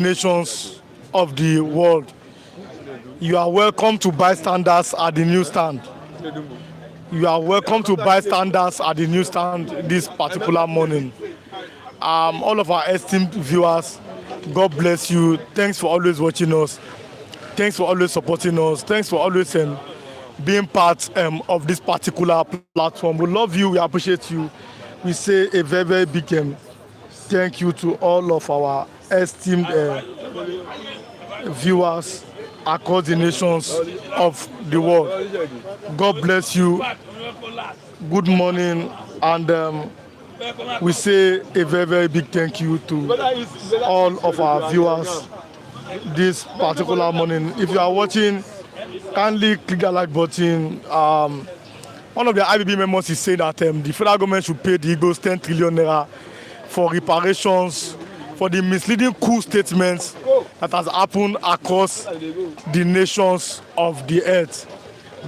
nations of the world. You are welcome to bystanders at the newsstand. You are welcome to bystanders at the newsstand this particular morning. All of our esteemed viewers, God bless you. Thanks for always watching us. Thanks for always supporting us. Thanks for always being part of this particular platform. We love you. We appreciate you. We say a very, very big thank you to all of our esteemed viewers across the nations of the world. God bless you. Good morning, and we say a very, very big thank you to all of our viewers this particular morning. If you are watching, kindly click the like button. One of the IBB members is saying that the federal government should pay the Igbos 10 trillion naira for reparations for the misleading coup statements that has happened across the nations of the earth.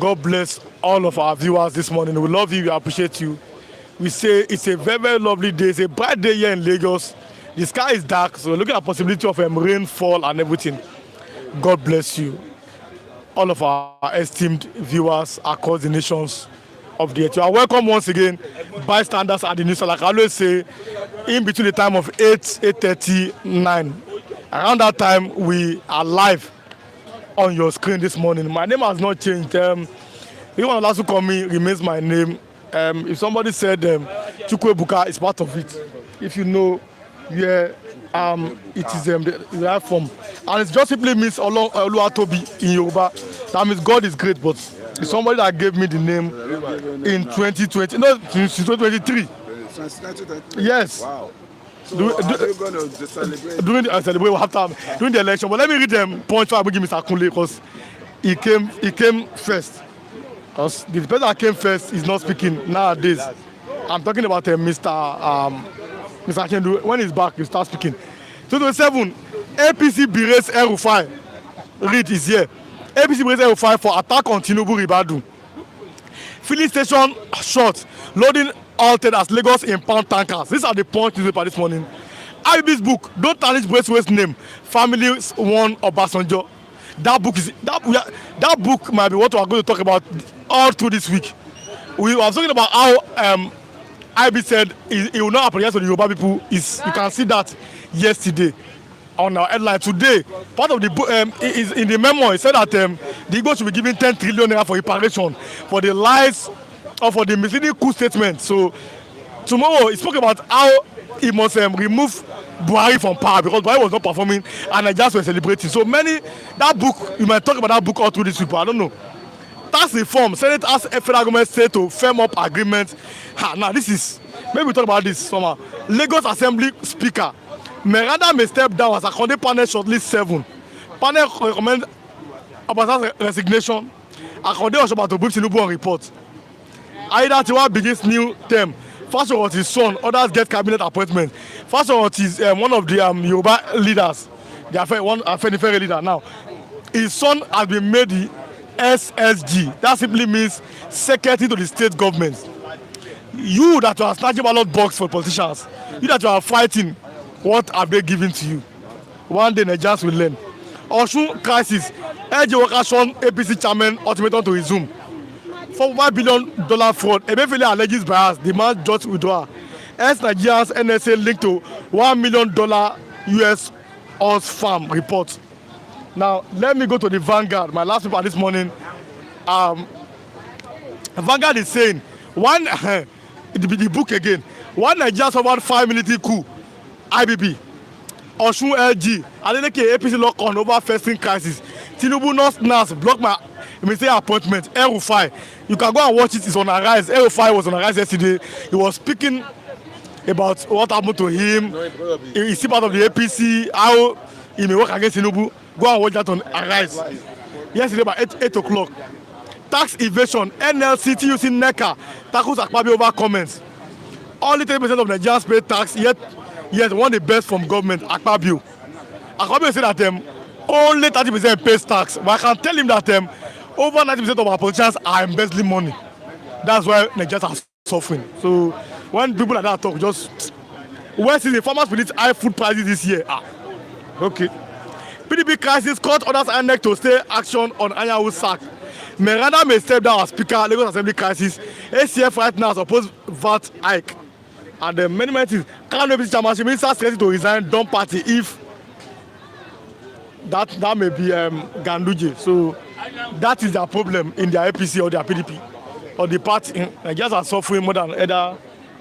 God bless all of our viewers this morning. We love you. We appreciate you. We say it's a very, very lovely day. It's a bright day here in Lagos. The sky is dark, so we're looking at the possibility of rainfall and everything. God bless you. All of our esteemed viewers across the nations of the earth. You are welcome once again. Bystanders at the news. Like I always say, in between the time of 8:39, around that time, we are live on your screen this morning. My name has not changed. You want to also call me remains my name. If somebody said Chukwebuka is part of it, if you know where it is derived from, and it just simply means Oluwatobi in Yoruba. That means God is great, but it's somebody that gave me the name in 2020, no, since 2023. Yes. Wow. So are you going to celebrate? During the election, but let me read them point for Mr. Kunle because he came first. Because the person that came first is not speaking nowadays. I'm talking about Mr. Kendu. When he's back, you start speaking. 2027, APC berates El-Rufai. Read is here. APC berates El-Rufai for attack on Tinubu Ribadu. Filling station short. Loading altered as Lagos impound tankers. These are the points newspaper this morning. IB's book, Don't Tarnish Braceways Name. Families One Obasanjo. That book might be what we are going to talk about all through this week. We were talking about how IB said he will not apologize to the Yoruba people. You can see that yesterday on our headline. Today, part of the book is in the memoir. He said that the Igbos should be given 10 trillion naira for reparation for the lies or for the misleading coup statement. So tomorrow he spoke about how he must remove Buhari from power because Buhari was not performing and Nigerians were celebrating. So that book, you might talk about that book all through this week, but I don't know. Tax reform, Senate asked federal government state to firm up agreement. Now this is, maybe we talk about this somehow. Lagos Assembly Speaker, Meranda may step down as a Conde panel shortlist 7. Panel recommend Obasanjo's resignation. Akonde Oshoba to brief Tinubu on report. Aida Tiwa begins new term. First of all, his son, others get cabinet appointment. First of all, is one of the Yoruba leaders, one Afenifere leader now. His son has been made the SSG. That simply means secretary to the state government. You that are snatching ballot box for politicians, you that are fighting, what have they given to you? One day Nigerians will learn. Osun crisis. LG workers shown APC chairman ultimatum to resume. For $1 billion fraud, Emefiele alleges bias, demand just withdrawal. Nigerians NSA linked to $1 million US horse farm report. Now, let me go to the Vanguard, my last paper this morning. Vanguard is saying, the book again, one Nigeria suffered 5 military coup, IBB, Osun LG, Adeleke APC lock on over first crisis. Tinubu NAS block my appointment. El-Rufai, you can go and watch it. It's on Arise. El-Rufai was on Arise yesterday. He was speaking about what happened to him. He's still part of the APC. How he may work against Tinubu. Go and watch that on Arise. Yesterday by 8 o'clock. Tax evasion. NLC TUC NECA tackles Akpabio over comments. Only 30% of Nigerians pay tax. Yet one of the best from government. Akpabio said that only 30% pays tax. But I can tell him that over 90% of our politicians are embezzling money. That's why Nigerians are suffering. So when people like that talk, just where is the farmers predict high food prices this year? Okay. PDP crisis caught others INEC to stay action on Anyanwu sack. Meranda may step down as Speaker, Lagos Assembly crisis. ACF right now suppose VAT hike. And many things. Kano APC chairmanship minister ready to resign dump party if that may be Ganduje. So that is their problem in their APC or their PDP or the party. Nigerians are suffering more than either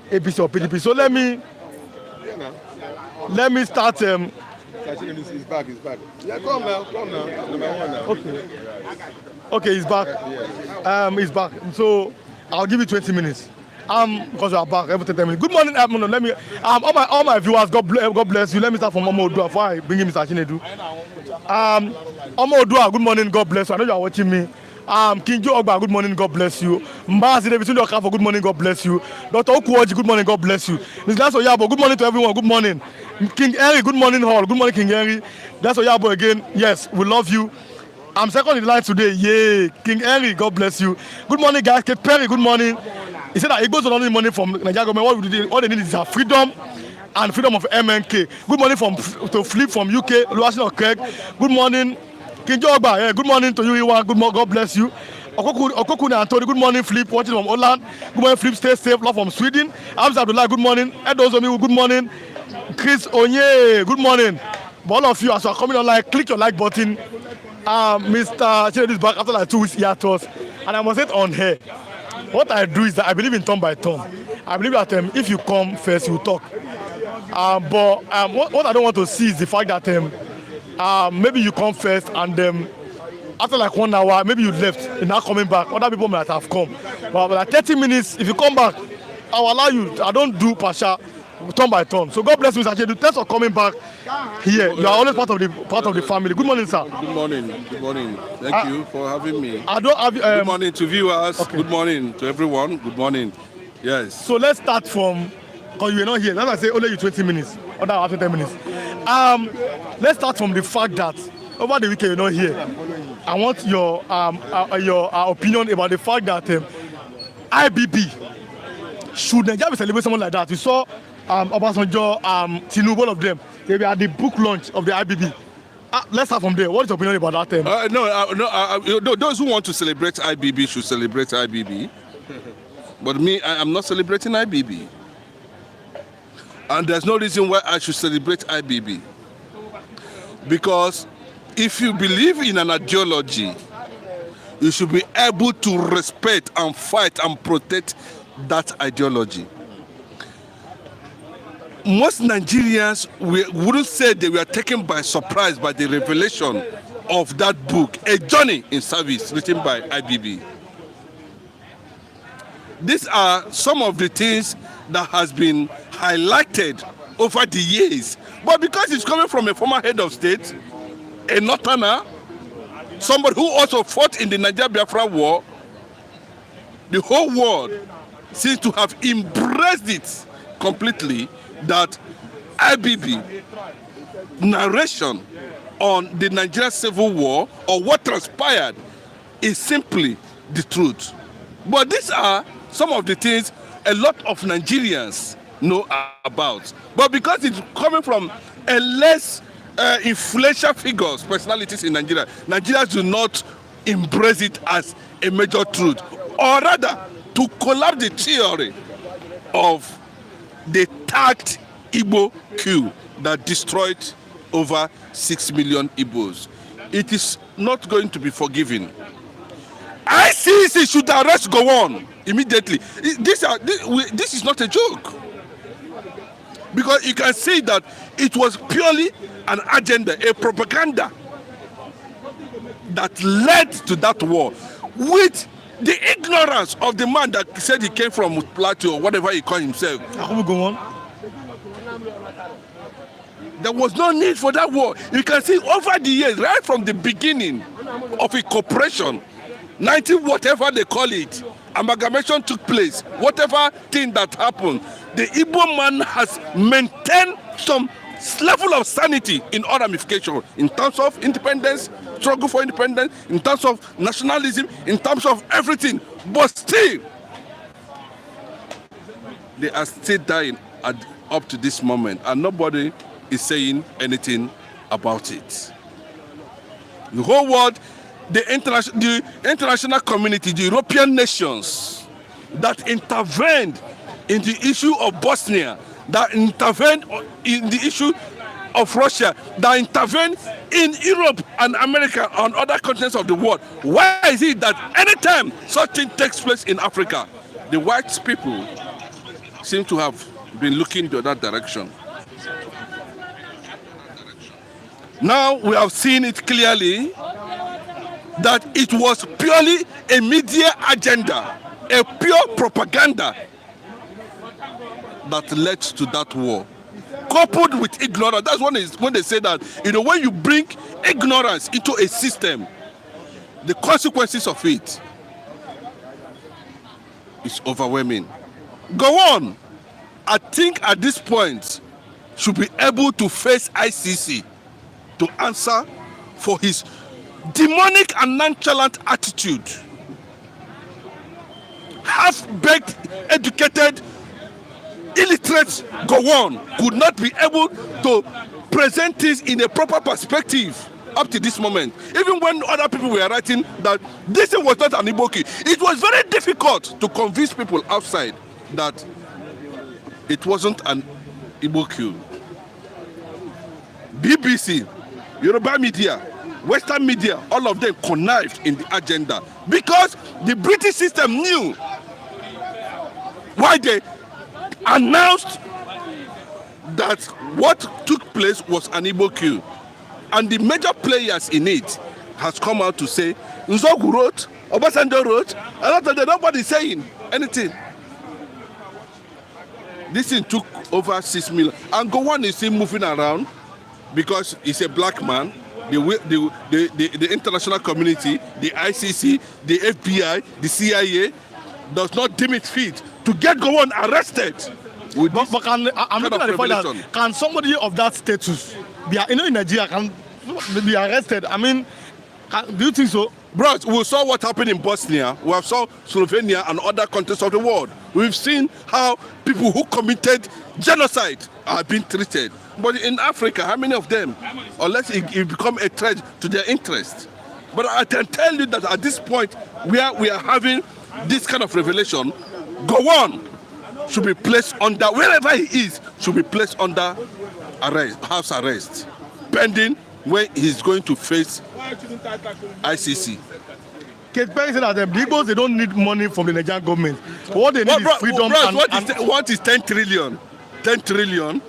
APC or PDP. So let me start. He's back. Yeah, come now. Number one now. Okay, he's back. He's back. So I'll give you 20 minutes. Because we are back every 10 minutes. Good morning. No, let me. All my viewers. God bless you. Let me start from Omo Odua before I bring in Mr. Chinedu. Omo Odua, good morning. God bless you. I know you are watching me. King Joe Ogba, good morning. God bless you. Mbazi Davidson Okafor, good morning. God bless you. Dr. Okuoji, good morning. God bless you. Ms. Glass Oyabo, good morning to everyone. Good morning. King Henry, good morning. Hall, good morning, King Henry. Glass Oyabo again. Yes, we love you. I'm second in line today. Yay. King Henry, God bless you. Good morning, guys. Kate Perry, good morning. He said that Igbos don't need money from Nigeria government. All they need is freedom and freedom of MNK. Good morning to Flip from UK. Oluwaseun Craig. Good morning. King Jogba, yeah, good morning to you, Iwan. Good morning, God bless you. Okokune Anthony, good morning, Flip, watching from Holland. Good morning, Flip, stay safe, love from Sweden. Hamza Abdullah, good morning. Edozomi, good morning. Chris Onye, good morning. But all of you, as you are coming online, click your like button. Mr. Chinedu is back after like 2 weeks here to us. And I must say it on here. What I do is that I believe in turn by turn. I believe that if you come first, you talk. But what I don't want to see is the fact that maybe you come first and after like 1 hour, maybe you left, you're not coming back. Other people might have come. But like 30 minutes, if you come back, I'll allow you. I don't do partial, turn by turn. So God bless you, Mr. Chedu. Thanks for coming back here. You are always part of the family. Good morning, sir. Good morning. Thank you for having me. Good morning to viewers. Okay. Good morning to everyone. Good morning. Yes. So let's start from, because you were not here. That's why I say only you 20 minutes. Other after 10 minutes. Let's start from the fact that over the weekend you're not here. I want your opinion about the fact that IBB should Nigeria be celebrating someone like that. We saw Obasanjo, Tinubu, all of them. They were at the book launch of the IBB. Let's start from there. What is your opinion about that? No. Those who want to celebrate IBB should celebrate IBB. But me, I am not celebrating IBB. And there's no reason why I should celebrate IBB. Because if you believe in an ideology, you should be able to respect and fight and protect that ideology. Most Nigerians wouldn't say they were taken by surprise by the revelation of that book, A Journey in Service, written by IBB. These are some of the things that has been highlighted over the years. But because it's coming from a former head of state, a northerner, somebody who also fought in the Nigeria-Biafra war, the whole world seems to have embraced it completely, that IBB narration on the Nigeria Civil War or what transpired is simply the truth. But these are some of the things a lot of Nigerians know about. But because it's coming from a less influential figures, personalities in Nigeria, Nigerians do not embrace it as a major truth. Or rather, to collapse the theory of the tagged Igbo coup that destroyed over 6 million Igbos. It is not going to be forgiven. ICC should arrest Gowon immediately. This is not a joke. Because you can see that it was purely an agenda, a propaganda that led to that war, with the ignorance of the man that said he came from Plateau or whatever he called himself. There was no need for that war. You can see over the years, right from the beginning of a corporation, 19 whatever they call it, amalgamation took place, whatever thing that happened, the Igbo man has maintained some level of sanity in all ramifications, in terms of independence, struggle for independence, in terms of nationalism, in terms of everything. But still, they are still dying up to this moment, and nobody is saying anything about it. The whole world, the international community, the European nations that intervened in the issue of Bosnia, that intervened in the issue of Russia, that intervened in Europe and America and other continents of the world. Why is it that anytime such thing takes place in Africa, the white people seem to have been looking to that direction? Now we have seen it clearly that it was purely a media agenda, a pure propaganda that led to that war, coupled with ignorance. That's when they say that, when you bring ignorance into a system, the consequences of it is overwhelming. Go on. I think at this point should be able to face ICC to answer for his demonic and nonchalant attitude. Half-baked, educated, illiterate Gowon could not be able to present this in a proper perspective up to this moment. Even when other people were writing that this was not an Igbo coup, it was very difficult to convince people outside that it wasn't an Igbo coup. BBC, Yoruba media, Western media, all of them connived in the agenda because the British system knew why they announced that what took place was an Igbo coup. And the major players in it has come out to say, Nzogu wrote, Obasanjo wrote, and nobody saying anything. This thing took over 6 million. And Gowon is still moving around because he's a black man. The international community, the ICC, the FBI, the CIA does not deem it fit to get Gowon arrested. But I'm looking at the point that can somebody of that status be, in Nigeria, can be arrested? I mean, do you think so? Bro, we saw what happened in Bosnia. We have saw Slovenia and other countries of the world. We've seen how people who committed genocide are being treated. But in Africa, how many of them? Unless it become a threat to their interest. But I can tell you that at this point, where we are having this kind of revelation, Gowon should be placed under, wherever he is, should be placed under arrest, house arrest, pending when he's going to face ICC. Kate Perry said that the Igbos, they don't need money from the Nigerian government. What they need is freedom. What is 10 trillion? 10 trillion?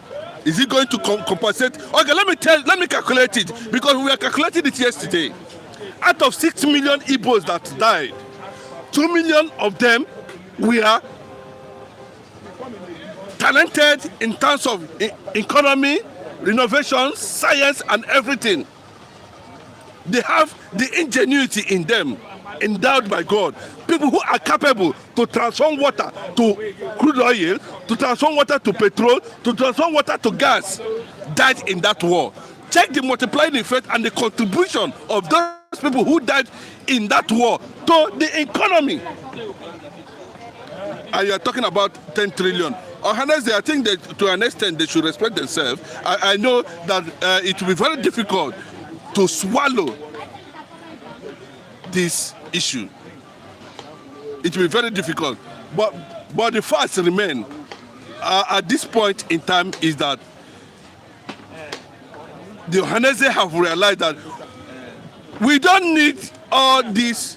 Is it going to compensate? Okay, let me calculate it, because we were calculating it yesterday. Out of 6 million Igbos that died, 2 million of them were talented in terms of economy, innovation, science, and everything. They have the ingenuity in them, endowed by God. People who are capable to transform water to crude oil, to transform water to petrol, to transform water to gas, died in that war. Check the multiplying effect and the contribution of those people who died in that war to the economy. And you are talking about 10 trillion. Honestly, I think that to an extent they should respect themselves. I know that it will be very difficult to swallow this issue. It will be very difficult. But the facts remain at this point in time is that the Ohanese have realized that we don't need all this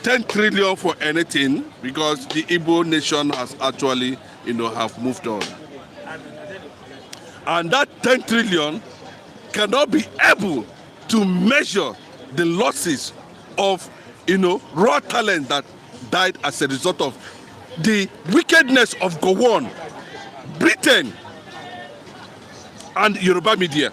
10 trillion for anything, because the Igbo nation has actually, have moved on. And that 10 trillion cannot be able to measure the losses of, raw talent that died as a result of the wickedness of Gowon, Britain, and Yoruba media.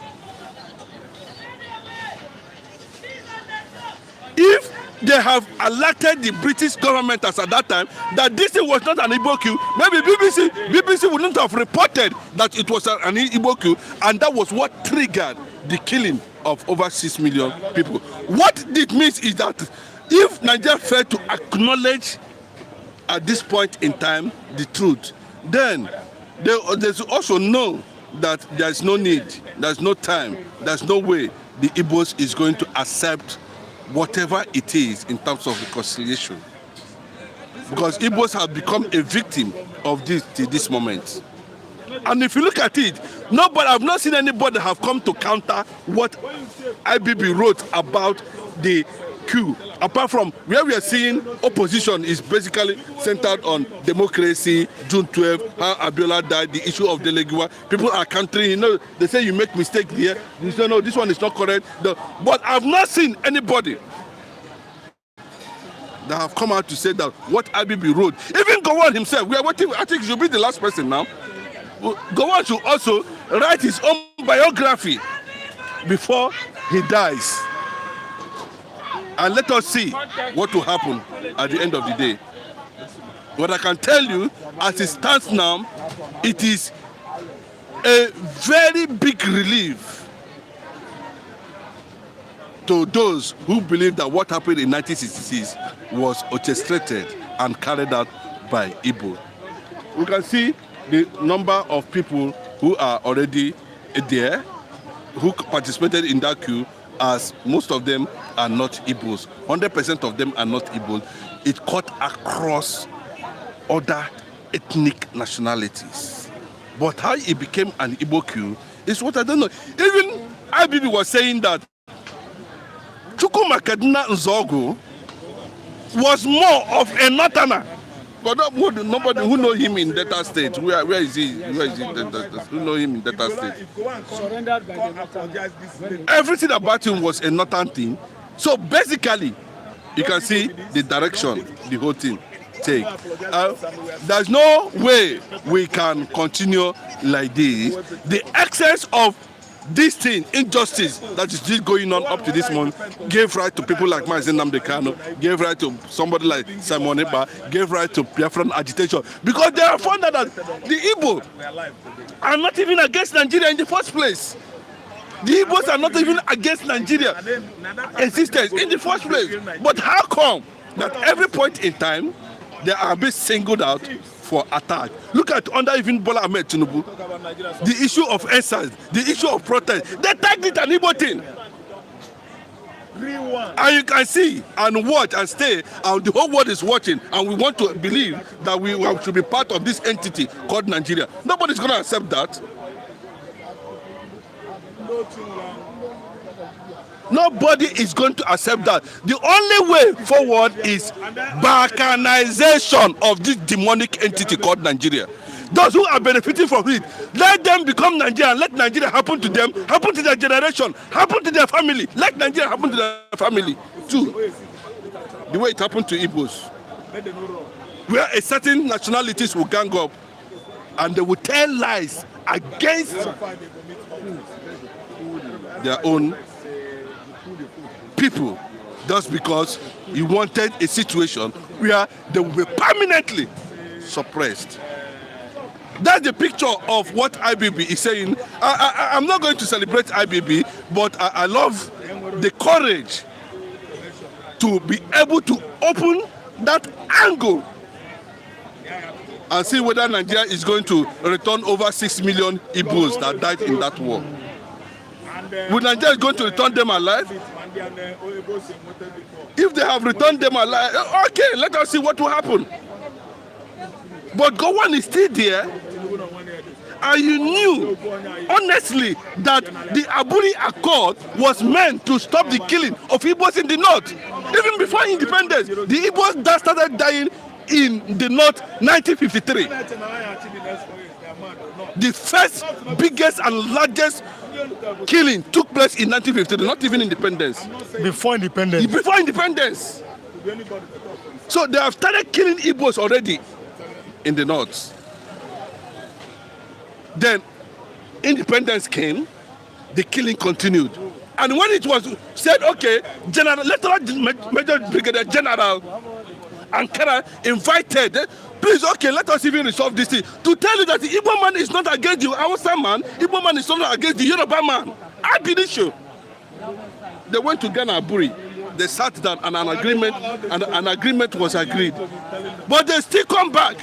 If they have alerted the British government as at that time that this was not an Igbo coup, maybe BBC wouldn't have reported that it was an Igbo coup, and that was what triggered the killing of over 6 million people. What it means is that if Nigeria failed to acknowledge at this point in time the truth, then they should also know that there's no need, there's no time, there's no way the Igbos is going to accept whatever it is in terms of reconciliation. Because Igbos have become a victim of this till this moment. And if you look at it, I've not seen anybody have come to counter what IBB wrote about the coup. Apart from where we are seeing opposition is basically centered on democracy, June 12, how Abiola died, the issue of the Legiwa. People are countering, they say you make mistake here. You say, no, this one is not correct. But I've not seen anybody that have come out to say that what IBB wrote, even Gowon himself, we are waiting, I think he should be the last person now. Gowon should also write his own biography before he dies. And let us see what will happen at the end of the day. What I can tell you, as it stands now, it is a very big relief to those who believe that what happened in 1966 was orchestrated and carried out by Igbo. We can see the number of people who are already there, who participated in that coup, as most of them are not Igbos. 100% of them are not Igbos. It cut across other ethnic nationalities. But how it became an Igbo coup is what I don't know. Even IBB was saying that Chukwuma Kaduna Nzogu was more of a northerner. But nobody who know him in Delta State. Where is he? Who know him in Delta State? Everything about him was a northern thing. So basically, you can see the direction the whole thing take. There's no way we can continue like this. The excess of this thing, injustice that is still going on up to this month, gave right to people like Mazen Namdekano, gave right to somebody like Simon Eba, gave right to Biafran agitation, because they have found out that the Igbo are not even against Nigeria in the first place. The Igbos are not even against Nigeria existence in the first place. But how come that every point in time they are being singled out for attack? Look at under even Bola Ahmed Tinubu, the issue of N10, the issue of protest. They tagged it an Igbo thing. And you can see and watch and stay, and the whole world is watching, and we want to believe that we should be part of this entity called Nigeria. Nobody's going to accept that. Nobody is going to accept that. The only way forward is balkanization of this demonic entity called Nigeria. Those who are benefiting from it, let them become Nigerian. Let Nigeria happen to them, happen to their generation, happen to their family. Let Nigeria happen to their family too. The way it happened to Igbos, where a certain nationalities will gang up and they will tell lies against their own people, just because he wanted a situation where they will be permanently suppressed. That's the picture of what IBB is saying. I'm not going to celebrate IBB, but I love the courage to be able to open that angle and see whether Nigeria is going to return over 6 million Igbos that died in that war. Would Nigeria going to return them alive? If they have returned them alive, okay, let us see what will happen. But Gowon is still there, and you knew, honestly, that the Aburi Accord was meant to stop the killing of Igbos in the north. Even before independence, the Igbos that started dying in the north 1953. The first, biggest, and largest killing took place in 1953, not even independence. Before independence. Before independence. So they have started killing Igbos already in the north. Then independence came, the killing continued. And when it was said, okay, Major Brigadier General Ankara invited, please, okay, let us even resolve this thing. To tell you that the Igbo man is not against the Hausa man, Igbo man is not against the Yoruba man. I believe you. They went to Ghana Aburi. They sat down and an agreement was agreed. But they still come back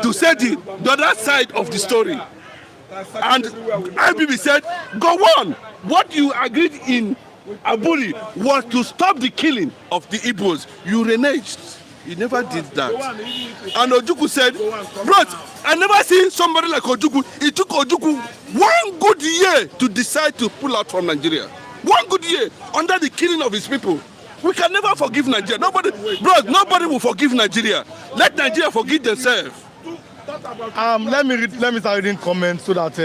to say the other side of the story. And IBB said, go on. What you agreed in Aburi was to stop the killing of the Igbos. You reneged. You never did that. And Ojukwu said, bros, I never seen somebody like Ojukwu. It took Ojukwu 1 good year to decide to pull out from Nigeria. 1 good year under the killing of his people. We can never forgive Nigeria. Nobody will forgive Nigeria. Let Nigeria forgive themselves. Let me start reading comments so that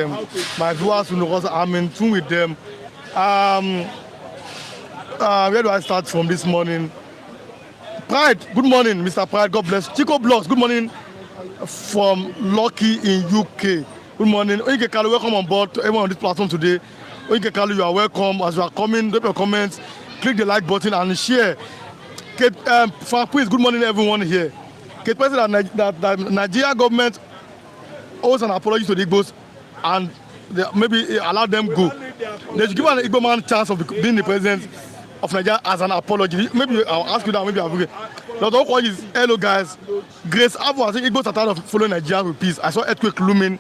my viewers will know because I'm in tune with them. Where do I start from this morning? Pride, good morning, Mr. Pride. God bless. Chico Blocks, good morning from Lucky in UK. Good morning. Oike Kalu, welcome on board to everyone on this platform today. Oike Kalu, you are welcome. As you are coming, drop your comments, click the like button and share. Frank, please, good morning, everyone here. Kate President that Nigeria government owes an apology to the Igbos and maybe allow them go. They should give an Igbo man chance of being the president of Nigeria as an apology. Maybe I'll ask you that. Maybe I'll forget. The other one is, hello guys. Grace Avo, I think Igbos are tired of following Nigeria with peace. I saw earthquake looming.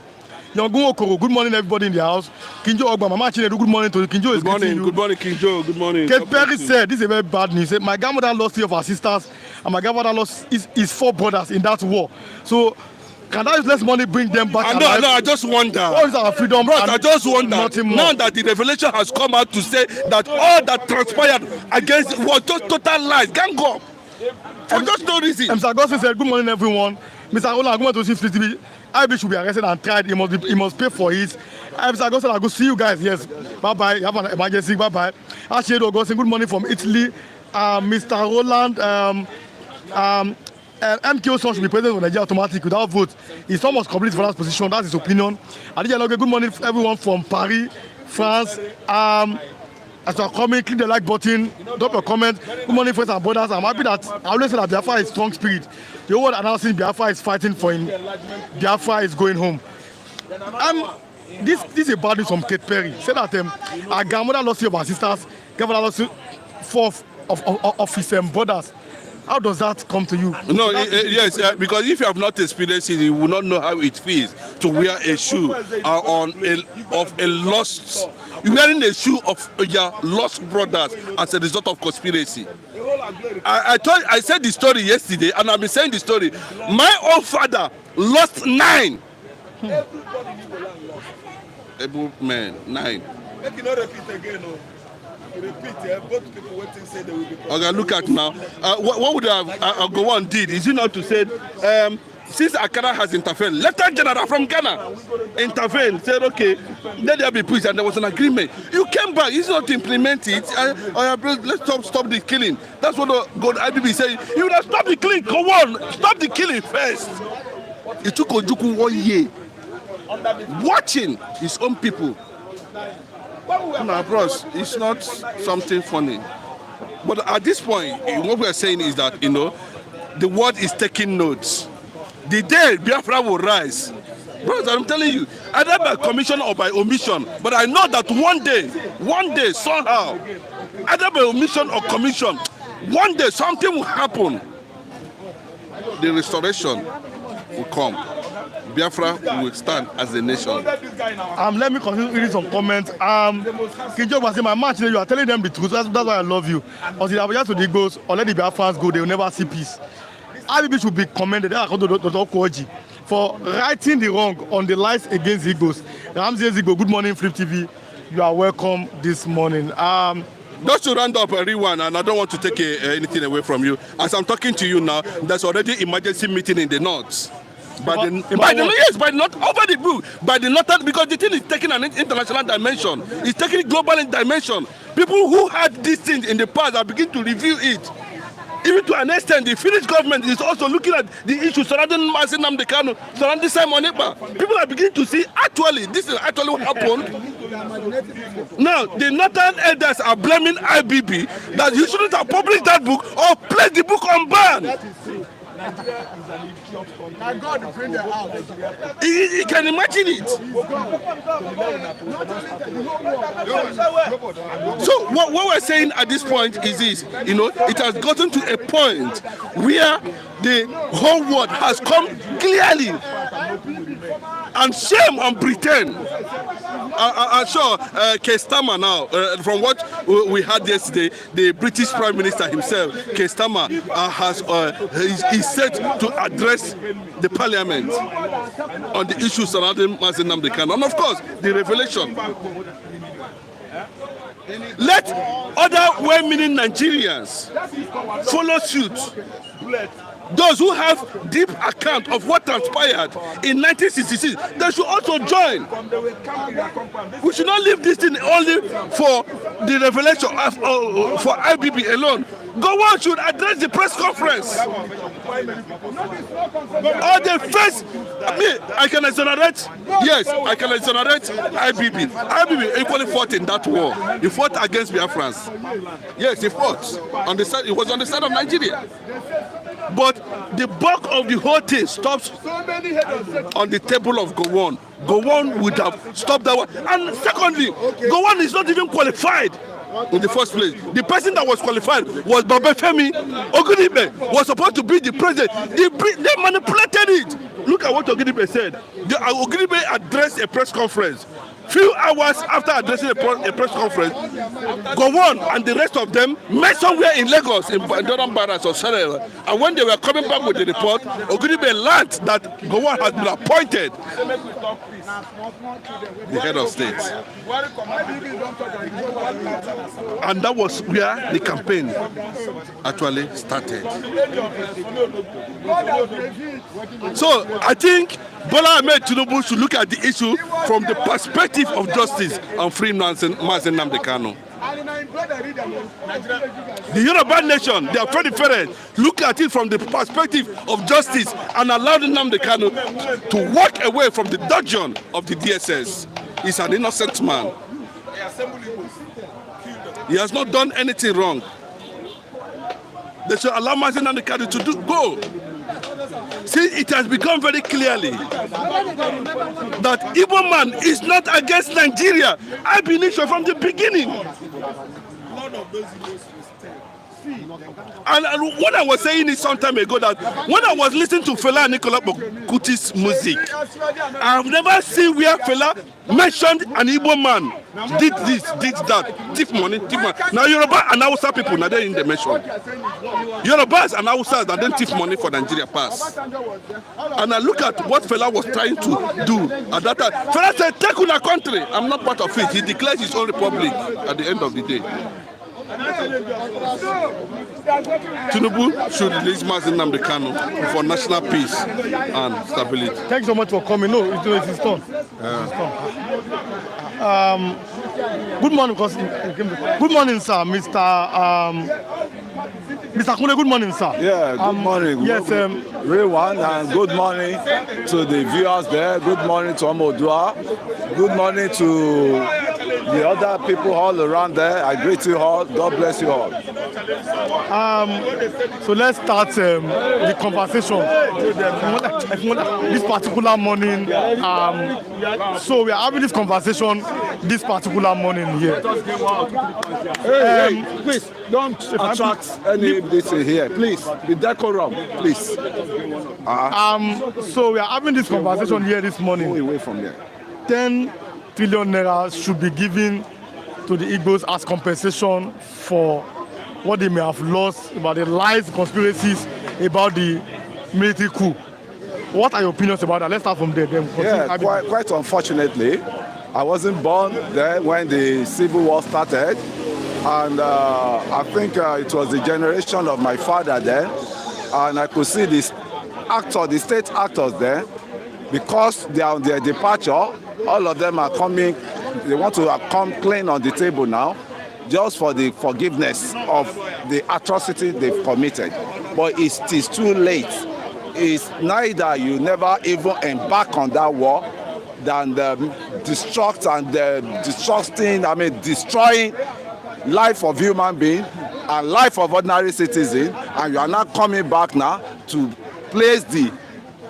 Yongun Okoro, good morning everybody in the house. Kinjo Ogba, Mama Chinedu, good morning to you. Kinjo is greeting you. Good morning, Kinjo. Good morning. Kate Perry said, this is a very bad news. He said, my grandmother lost 3 of her sisters, and my grandmother lost his 4 brothers in that war. So, can that useless money bring them back alive? No, I just wonder. What is our freedom? Bro, I just wonder. Now that the revelation has come out to say that all that transpired against was just total lies. Gang up. For just no reason. Mr. Augustine said, good morning everyone. Mr. Ola, I'm going to see Frisbee. IB should be arrested and tried. He must pay for it. Mr. Augustine, I'll go see you guys. Yes. Bye-bye. You have an emergency. Bye-bye. Ashedo Augustine, good morning from Italy. Mr. Roland, MKO son should be president of Nigeria automatic without vote. His son must complete for that position. That's his opinion. Adija Loge, good morning everyone from Paris, France. As you are coming, click the like button, drop your comment. Good morning, friends and brothers. I'm happy that I always say that Biafra is strong spirit. The whole announcing Biafra is fighting for him. Biafra is going home. This is a bad news from Kate Perry. Say that our grandmother lost 3 of her sisters, grandmother lost 4 of his brothers. How does that come to you? No, yes, because if you have not experienced it, you will not know how it feels to wear a shoe of a lost. You're wearing a shoe of your lost brothers as a result of conspiracy. I said the story yesterday, and I've been saying the story. My own father lost 9. Able men, 9. Make you not repeat again, no. Both people waiting say they will be. Okay, look at now. What would Gowon did? Is he not to say, since Akara has intervened, Lieutenant General from Ghana intervened, said, okay, let there be peace, and there was an agreement. You came back, he's not to implement it. Let's stop the killing. That's what God IBB said. You would have stopped the killing. Go on, stop the killing first. It took Ojukwu 1 year watching his own people. No, bros, it's not something funny. But at this point, what we are saying is that, the world is taking notes. The day Biafra will rise, bros, I'm telling you, either by commission or by omission, but I know that one day, somehow, either by omission or commission, one day something will happen. The restoration will come. Biafra will stand as a nation. Let me continue reading some comments. Kinjo was saying, my match, you are telling them the truth. That's why I love you. Until the Abuja to the Igbos, or let the Biafrans go, they will never see peace. IBB should be commended for righting the wrong on the lies against Igbos. Ramsey Igbo, good morning, Flip TV. You are welcome this morning. Just to round up everyone, and I don't want to take anything away from you. As I'm talking to you now, there's already emergency meeting in the north. By the north, over the book, by the northern, because the thing is taking an international dimension. It's taking global dimension. People who had these things in the past are beginning to review it. Even to an extent, the Finnish government is also looking at the issue surrounding Masin Nnamdi Kanu, surrounding Simon Ekpa. People are beginning to see, actually, this is actually what happened. Now, the northern elders are blaming IBB that you shouldn't have published that book or placed the book on ban. You can imagine it. So what we're saying at this point is this, it has gotten to a point where the whole world has come clearly And shame on Britain. I'm sure Keir Starmer now, from what we had yesterday, the British Prime Minister himself, Keir Starmer, is set to address the Parliament on the issues surrounding Mazi Nnamdi Kanu, and of course the revelation. Let other well-meaning Nigerians follow suit. Those who have deep account of what transpired in 1966, they should also join. We should not leave this thing only for the revelation for IBB alone. Gowon should address the press conference. Or the first, I can exonerate. Yes, I can exonerate IBB. IBB equally fought in that war. He fought against Biafrans. Yes, he fought on the side. It was on the side of Nigeria. But the bulk of the whole thing stops on the table of Gowon. Gowon would have stopped that one. And secondly, Gowon is not even qualified in the first place. The person that was qualified was Babafemi Ogunibe, was supposed to be the president. They manipulated it. Look at what Ogunibe said. Ogunibe addressed a press conference. Few hours after addressing a press conference, Gowon and the rest of them met somewhere in Lagos, in Dodan Barracks or Sarah. And when they were coming back with the report, Ogunibe learned that Gowon had been appointed the head of state. And that was where the campaign actually started. So I think Bola Ahmed Tinubu should look at the issue from the perspective of justice and free Mazi Nnamdi Kanu. The Yoruba nation, they are very different. Look at it from the perspective of justice and allow Nnamdi Kanu to walk away from the dungeon of the DSS. He's an innocent man. He has not done anything wrong. They should allow Mazi Nnamdi Kanu to go. See, it has become very clearly that Igbo man is not against Nigeria. I've been sure from the beginning. And what I was saying is some time ago that when I was listening to Fela Nicola Kuti's music, I've never seen where Fela mentioned an Igbo man did this, did that, thief money, thief money. Now Yoruba and Hausa people, now they're in the mention. Yorubas and Hausas that then thief money for Nigeria pass. And I look at what Fela was trying to do at that time. Fela said, take una country. I'm not part of it. He declares his own republic at the end of the day. Tinubu should release Mazi Nnamdi Kanu for national peace and stability. Thanks so much for coming. No, it's his turn. Good morning, good morning, sir, Mr. Kunle, good morning, sir. Yeah, good morning. Yes, everyone, and good morning to the viewers there. Good morning to Omodua. Good morning to the other people all around there. I greet you all. God bless you all. So let's start the conversation this particular morning. So we are having this conversation this particular morning here. Please don't attract anybody here. Please be decorum, please. So we are having this conversation here this morning. Go away from here. 10 trillion naira should be given to the Igbos as compensation for what they may have lost about the lies, conspiracies about the military coup. What are your opinions about that? Let's start from there. Then yeah, quite unfortunately, I wasn't born there when the civil war started, and I think it was the generation of my father then, and I could see the state actors there, because they are on their departure. All of them are coming. They want to come clean on the table now, just for the forgiveness of the atrocity they've committed. But it is too late. It's neither you never even embark on that war than destroying life of human being and life of ordinary citizen, and you are not coming back now to place the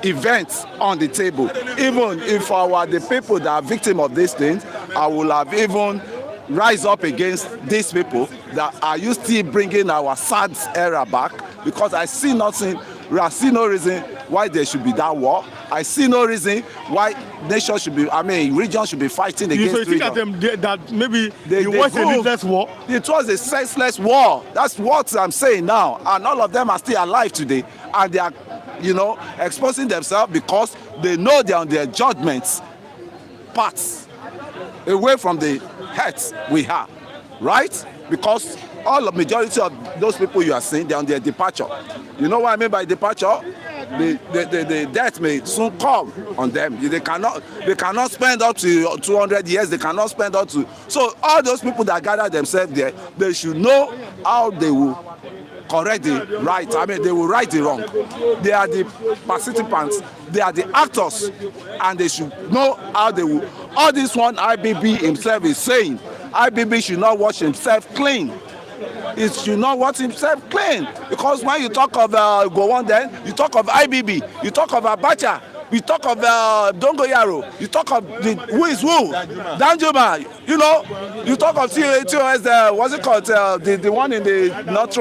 events on the table. Even if I were the people that are victims of these things, I would have even rise up against these people that are you still bringing our sad era back, because I see no reason why there should be that war. I see no reason why nations should be, regions should be fighting against So you think region. that maybe it was a needless war? It was a senseless war. That's what I'm saying now. And all of them are still alive today. And they are, exposing themselves because they know they're on their judgments paths away from the heads we have, right? Because majority of those people you are seeing, they're on their departure. You know what I mean by departure? The death may soon come on them. They cannot spend up to 200 years. They cannot spend up to. So all those people that gather themselves there, they should know how they will correct the right. They will right the wrong. They are the participants. They are the actors, and they should know how they will. All this one IBB himself is saying, IBB should not wash himself clean. It should not wash himself clean, because when you talk of Gowon, then you talk of IBB, you talk of Abacha, you talk of Dongoyaro, you talk of who is who, Danjuma, you talk of TOS, what's it called, the one in the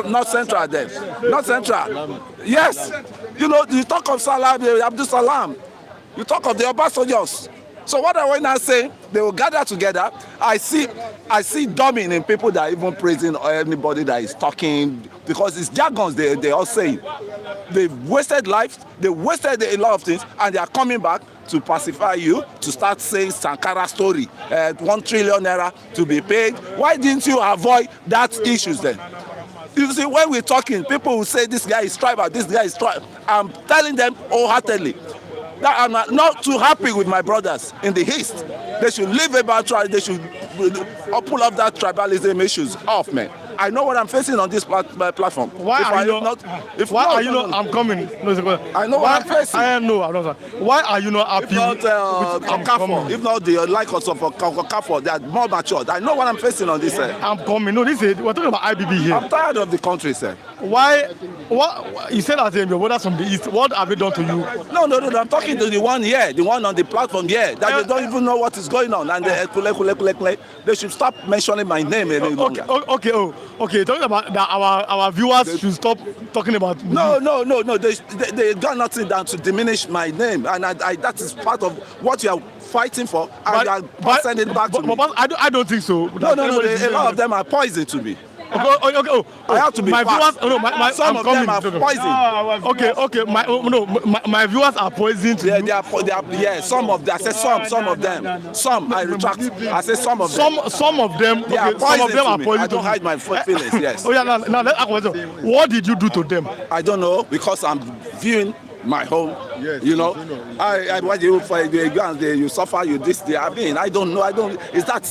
North Central there, North Central, yes, you talk of Salam, Abdul Salam, you talk of the Obasanjos. So what I want to say, they will gather together. I see dumbing in people that are even praising anybody that is talking, because it's jargons they all saying. They've wasted lives, they wasted a lot of things, and they are coming back to pacify you, to start saying Sankara story, 1 trillion naira to be paid. Why didn't you avoid that issues then? You see, when we're talking, people will say this guy is tribal, this guy is tribal. I'm telling them wholeheartedly that I'm not too happy with my brothers in the East. They should leave about tribe. They should pull off that tribalism issues off, man. I know what I'm facing on this platform. Why are you not? I'm coming. No, I know what I'm facing. I know. I'm not. Why are you not happy? If not the likes of Okafo, they are more matured. I know what I'm facing on this. I'm coming. No, we're talking about IBB here. I'm tired of the country, sir. Why? What you said that your brothers from the East? What have they done to you? No. I'm talking to the one here, the one on the platform here, that they don't even know what is going on, and they should stop mentioning my name any longer. Okay. Talking about that, our viewers should stop talking about. No. They got nothing down to diminish my name, and that is part of what you are fighting for, and you are sending it back to me. But I don't think so. No. A lot of them are poison to me. Okay. I have to be fast. Viewers. Some of them are poison. Okay. My viewers are poison to you. They are. Some of them. I said some of them. Some. I retract. I said some of them. Some of them. They are some of them are poison. I don't hide my feelings. Yes. Now let's ask question. What did you do to them? I don't know, because I'm viewing my home. Yes, I what you suffer, you this day. I don't know. Is that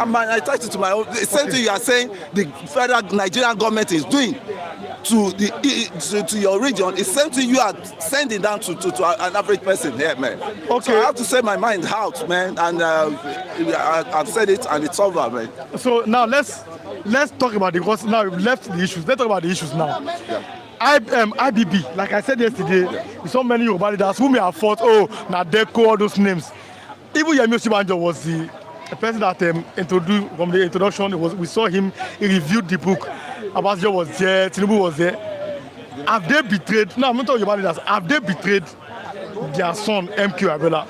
I try to my own. The same thing you are saying the federal Nigerian government is doing to your region. It's same thing you are sending down to an average person here, man. Okay. So I have to say my mind out, man, and I've said it, and it's over, man. So now let's talk about because now we've left the issues. Let's talk about the issues now. Yeah. IBB, like I said yesterday, so many Yoruba leaders who may have fought, Nadeko, all those names. Even Yemi Osibanjo was the person that introduced from the introduction. We saw him, he reviewed the book. Abajo was there, Tinubu was there. Have they betrayed, no, I'm not talking about leaders, have they betrayed their son, MQ Abela?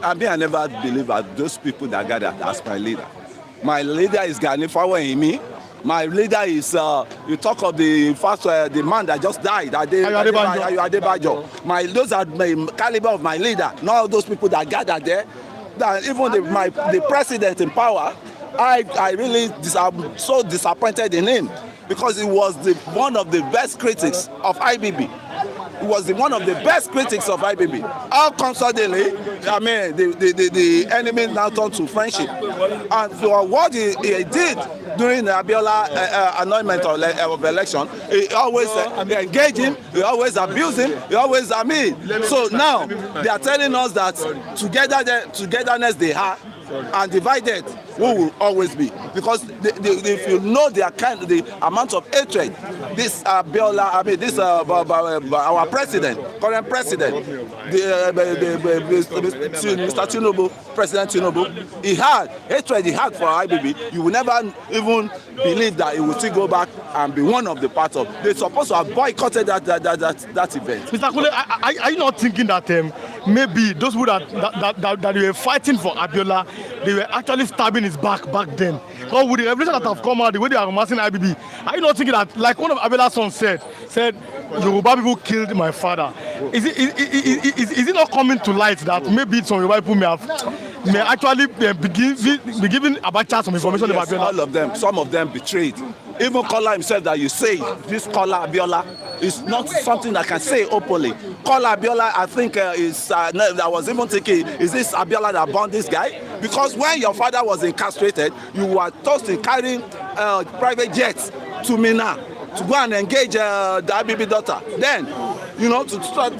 I never believe that those people that gathered as my leader. My leader is Gani Fawahimi. My leader is, you talk of the first, the man that just died, Adebayo. Those are the caliber of my leader, not those people that gathered there. That even the president in power, I'm so disappointed in him, because he was one of the best critics of IBB. He was one of the best critics of IBB. How come suddenly, the enemy now turned to friendship. And for what he did during the Abiola anointment of election, he always engaged him, he always abused him, he always, So now, they are telling us that togetherness they have, and divided who will always be. Because if you know the amount of hatred, this Abiola, I mean, this our president, current president, Mr. Tinubu, President Tinubu, he had hatred he had for IBB. You will never even believe that he will still go back and be one of the parts of. They're supposed to have boycotted that event. Mr. Kule, are you not thinking that maybe those who that they were fighting for Abiola, they were actually stabbing his back then? Or with the revelation that have come out, the way they are amassing IBB, are you not thinking that, like one of Abiola's sons said, Yoruba people killed my father? Is it not coming to light that maybe some Yoruba people may actually be giving Abacha some information about Abiola? All of them, some of them betrayed. Even Kola himself that you say, this Kola Abiola is not something that can say openly. Kola Abiola, I think I was even thinking, is this Abiola that born this guy? Because when your father was incarcerated, you were tossed in carrying private jets to Mina to go and engage the IBB daughter. Then, you know, to start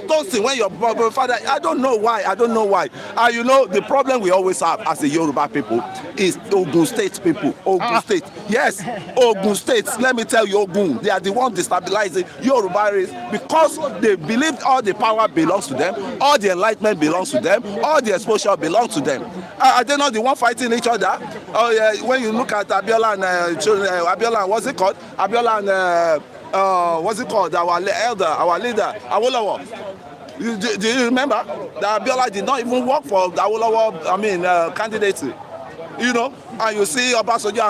toasting when your father, I don't know why. You know, the problem we always have as a Yoruba people is Ogun State people. Ogun State. Yes, Ogun State. Let me tell you, Ogun, they are the ones destabilizing Yoruba race because they believe all the power belongs to them, all the enlightenment belongs to them, all the exposure belongs to them. Are they not the one fighting each other? Oh, yeah, when you look at Abiola and what's it called? Abiola and what's it called? Our elder, our leader, Awolowo. Do you remember that Abiola did not even work for the Awolowo, candidacy? You know, and you see Obasanjo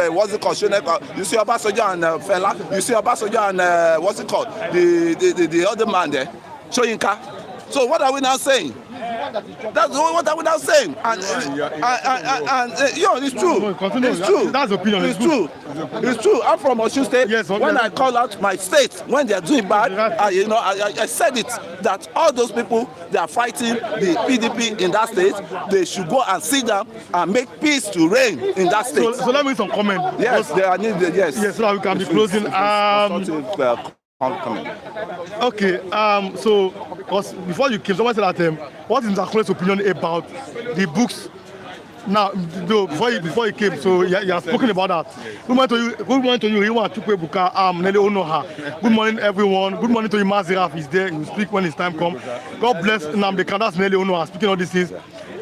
and what's it called? You see Obasanjo and Fela. You see Obasanjo and what's it called? The other man there, Soyinka. So what are we now saying? That's what are we now saying? And it's true. It's true. That's opinion. It's true. It's true. I'm from Osun State. Yes, when I call out my state when they are doing bad, I said it that all those people that are fighting the PDP in that state, they should go and sit down and make peace to reign in that state. So let me make some comment. Yes, they are needed. Yes. Yes, so that we can be closing. Okay, so because before you came, someone said that what is Mr. Kule's opinion about the books? Now, before you came, so you have spoken about that. Good morning to you. You want to Buka, Nelly Onoha. Good morning, everyone. Good morning to you, Maziraf is there. He will speak when his time comes. God bless Namdekan. That's Nelly Onoha speaking all these things.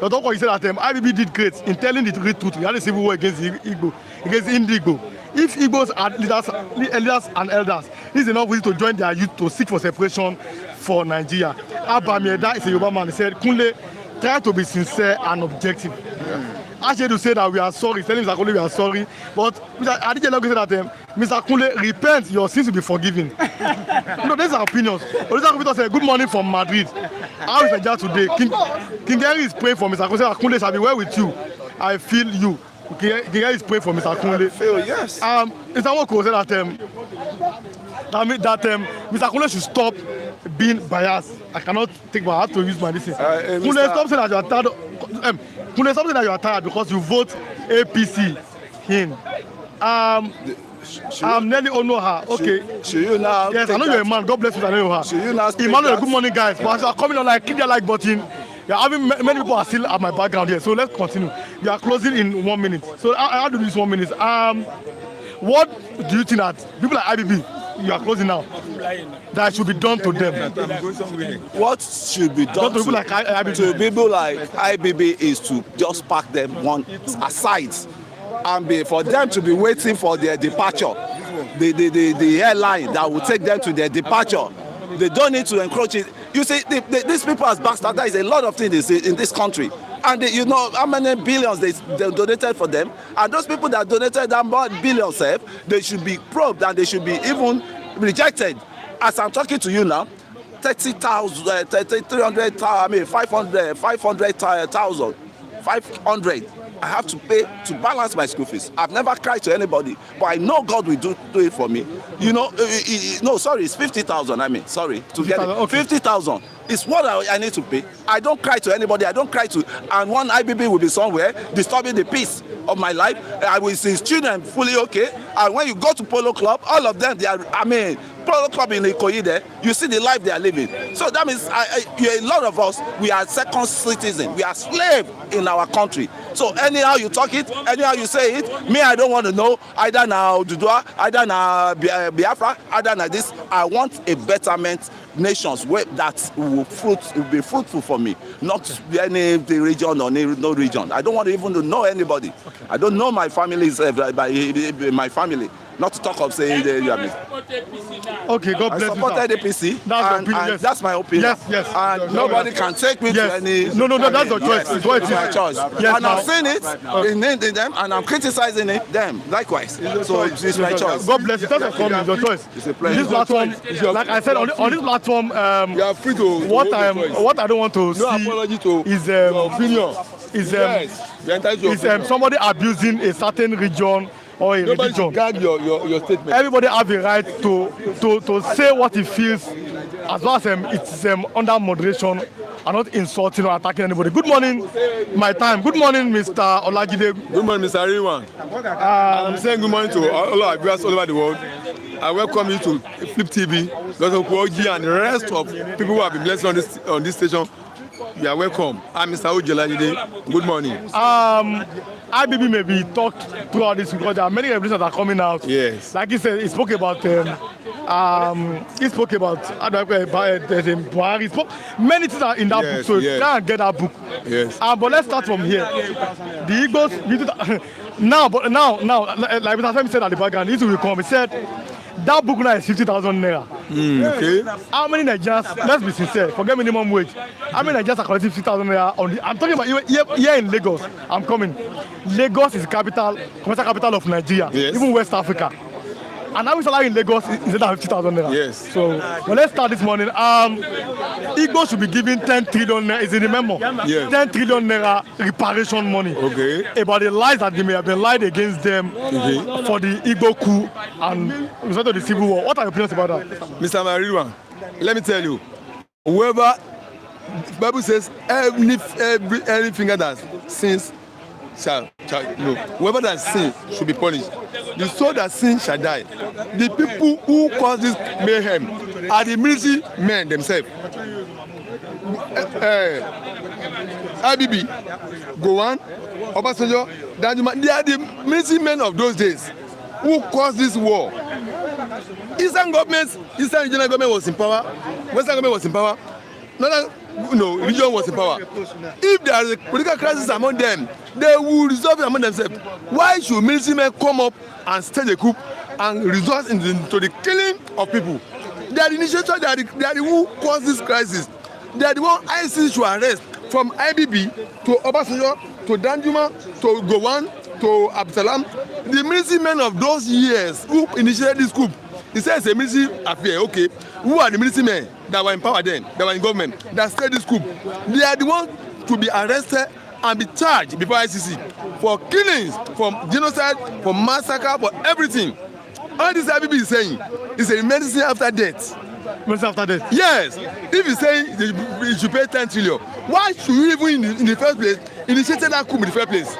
But also, he said that IBB did great in telling the real truth. We had a civil war against Igbo, against Indigo. If Igbos are leaders and elders, this is enough reason to join their youth to seek for separation for Nigeria. Abamieda is a Yoruba man. He said, Kunle, try to be sincere and objective. Actually, to say that we are sorry, telling Mr. Kunle we are sorry, but Mr. Adije Lago said that Mr. Kunle, repent, your sins will be forgiven. No, these are opinions. Olisa said, good morning from Madrid. How is Nigeria today? King Henry is praying for Mr. Kunle shall be well with you. I feel you. King Henry is praying for Mr. Kunle. I feel, yes. Mr. Woko said that Mr. Kunle should stop being biased. I cannot take my heart to use my listen. Kunle, stop saying that you are tired. Kunle, stop saying that you are tired because you vote APC in. I'm Nelly Onoha. Okay. Should you now? Yes, I know you're a man. God bless you, Onoha. Should you now? Emmanuel, good morning, guys. But as you are coming on, click the like button. Yeah, having many people are still at my background here, so let's continue. We are closing in 1 minute. So I'll do this 1 minute. What do you think that people like IBB, you are closing now, that should be done to them? What should be done to people like IBB? To people like IBB is to just park them one aside and for them to be waiting for their departure, the airline that will take them to their departure. They don't need to encroach it. You see, these people as bastards, there is a lot of things in this country. And you know how many billions they donated for them. And those people that donated that billions, they should be probed and they should be even rejected. As I'm talking to you now, 30,000, 300,000, I mean 500,000, 500. I have to pay to balance my school fees. I've never cried to anybody, but I know God will do it for me. You know, no, sorry, it's 50,000. I mean, sorry, to get it. Okay. 50,000 is what I need to pay. I don't cry to anybody. I don't cry to, and one IBB will be somewhere disturbing the peace of my life. I will see his children fully okay. And when you go to Polo Club, all of them, they are, I mean, Polo Club in Ikoyi there, you see the life they are living. So that means a lot of us, we are second citizens. We are slaves in our country. So anyhow you talk it, anyhow you say it, me, I don't want to know either now Dudua, either now Biafra, either now this. I want a betterment nations that will be fruitful for me, not any region or no region. I don't want even to know anybody. Okay. I don't know my family, my family. Not to talk of saying you have okay, God bless you. I supported APC, and that's my opinion. Yes. And nobody can take me to any. No, that's your choice. It's my choice. Yes, and I've seen it in them, and I'm criticizing them likewise. So it's my choice. God bless you. Thanks for coming. It's your choice. It's a pleasure. This platform, like I said, on this platform, you are free to. What I don't want to see apology to is your opinion. Is somebody abusing a certain region or a Nobody religion. gag your statement. Everybody have the right to say what he feels, as long as it's under moderation and not insulting or attacking anybody. Good morning, my time. Good morning, Mr. Olajide. Good morning, Mr. Ariwan. I'm saying good morning to all our viewers all over the world. I welcome you to Flip TV, Dr. Kwoji, and the rest of people who have been blessed on this station. You are welcome. I'm Mr. Olajide. Good morning. IBB may be talked throughout this because there are many revelations that are coming out. Yes. Like he said, he spoke about Buhari. He spoke many things are in that book, so you can't get that book. Yes. But let's start from here. The Igbos now, like Mr. Femi said at the background, this will come. He said that book now is 50,000 naira. Okay. How many Nigerians? Let's be sincere. Forget minimum wage. How many Nigerians are collecting 50,000 naira on the? I'm talking about here in Lagos. I'm coming. Lagos is the commercial capital of Nigeria, even West Africa. And our salary in Lagos is about 50,000 naira. Yes. So, well, let's start this morning. Igbo should be given 10 trillion naira. Is in the memo? Yes. 10 trillion naira reparation money. Okay. About the lies that they may have been lied against them for the Igbo coup and result of the civil war. What are your opinions about that? Mr. Mariwan, let me tell you, whoever, the Bible says, every finger that sins shall whoever that sins should be punished. The soul that sins shall die. The people who cause this mayhem are the military men themselves. IBB, Gowon, Obasanjo, Danjuma, they are the military men of those days who caused this war. Eastern regional government was in power, Western government was in power, Northern region was in power. If there is a political crisis among them, they will resolve it among themselves. Why should military men come up and stage a coup and result into the killing of people? They are the initiators, they are the who caused this crisis. They are the one ICC should arrest, from IBB to Obasanjo to Danjuma to Gowon to Absalam. The military men of those years who initiated this coup, he says it's a military affair. Okay, who are the military men that were in power then, that were in government, that started this coup? They are the ones to be arrested and be charged before ICC for killings, for genocide, for massacre, for everything. All this IBB is saying is a medicine after death. Medicine after death? Yes. If he's saying you should pay 10 trillion, why should you even in the first place initiated that coup in the first place?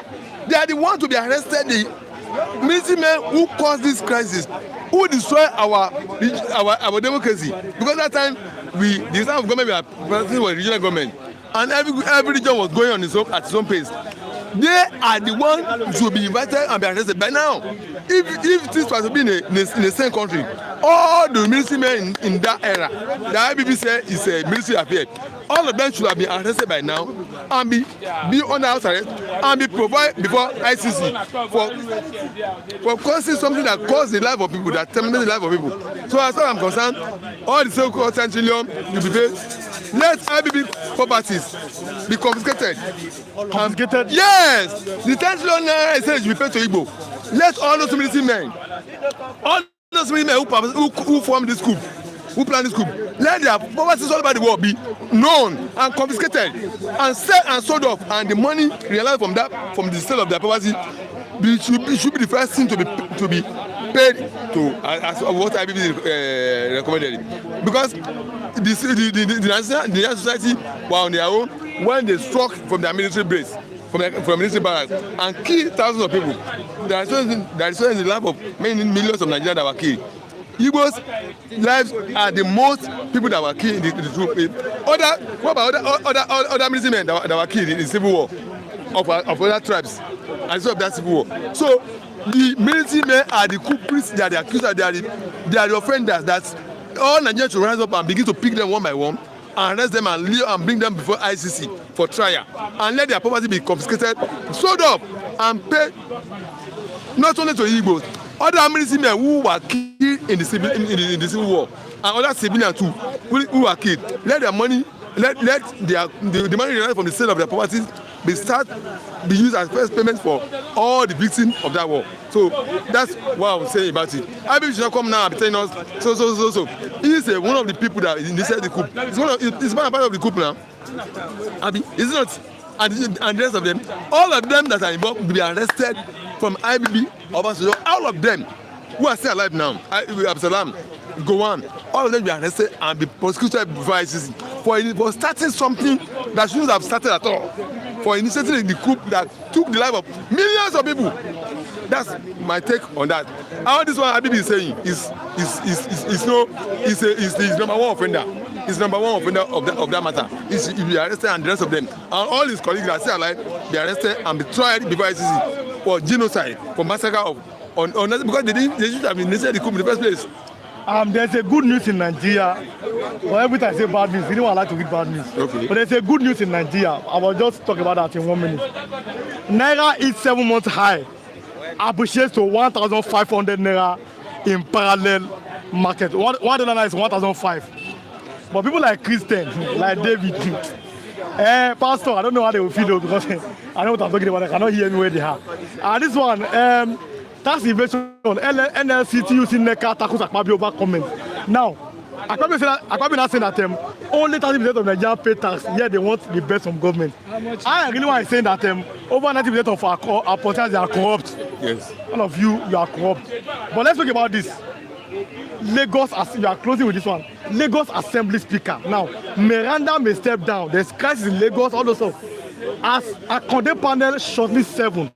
They are the ones to be arrested, the military men who caused this crisis, who destroy our democracy. Because that time the time of government we are presenting was regional government, and every region was going on at its own pace. They are the ones who should be invited and be arrested by now. If this was been in the same country, all the military men in that era, the IBB said it's a military affair, all of them should have been arrested by now and be under house arrest and be provided before ICC for causing something that caused the life of people, that terminated the life of people. So as far as I'm concerned, all the so-called 10 trillion will be paid. Let IBB properties be confiscated. Confiscated? Yes! The 10 trillion naira I said should be paid to Igbo. Let all those military men, who formed this coup, who planned this coup, let their properties all over the world be known and confiscated and sold off, and the money realized from the sale of their property should be the first thing to be paid to as what IBB recommended. Because the national society were on their own when they struck from their military base, from military barracks, and killed thousands of people. There is the life of many millions of Nigerians that were killed. Igbos lives are the most people that were killed in the troop. What about other military men that were killed in the civil war of other tribes as of that civil war? So the military men are the culprits, they are the accusers, they are the offenders. That all Nigerians should rise up and begin to pick them one by one and arrest them and bring them before ICC for trial and let their property be confiscated, sold up, and paid not only to Igbos, other military men who were killed in the civil war and other civilians too who were killed. Let their money, let the money derived from the sale of their properties be used as first payment for all the victims of that war. So that's what I was saying about it. I should not come now and be telling us so. He's one of the people that initiated the coup. It's one part of the coup now. Abi, is it not? And the rest of them, all of them that are involved will be arrested from IBB, Obasanjo, all of them who are still alive now, Absalam, Gowon, all of them will be arrested and be prosecuted before ICC for starting something that shouldn't have started at all, for initiating the coup that took the life of millions of people. That's my take on that. All this one IBB is saying is number one offender. He's number one offender of that matter. He'll be arrested and the rest of them. And all his colleagues that are still alive be arrested and be tried before ICC for genocide, for massacre because they should have initiated the coup in the first place. There's a good news in Nigeria. Well, every time I say bad news, you don't like to read bad news. Okay. But there's a good news in Nigeria. I will just talk about that in 1 minute. Naira is 7 months high. Appreciates to 1,500 Naira in parallel market. $1 is 1,500. But people like Christian, like David, Pastor, I don't know how they will feel though, because I know what I'm talking about. I cannot hear me where they are. And this one, tax evasion, NLC, TUC, NECA, tackles Akpabio over comment. Now, Akpabio not saying that only 30% of Nigerians pay tax, yet they want the best from government. I really want to say that over 90% of our politicians are corrupt. Yes. All of you are corrupt. But let's talk about this. Lagos, as you are closing with this one, Lagos Assembly Speaker. Now, Miranda may step down. There's crisis in Lagos, all those stuff. As a condemned panel shortly 7.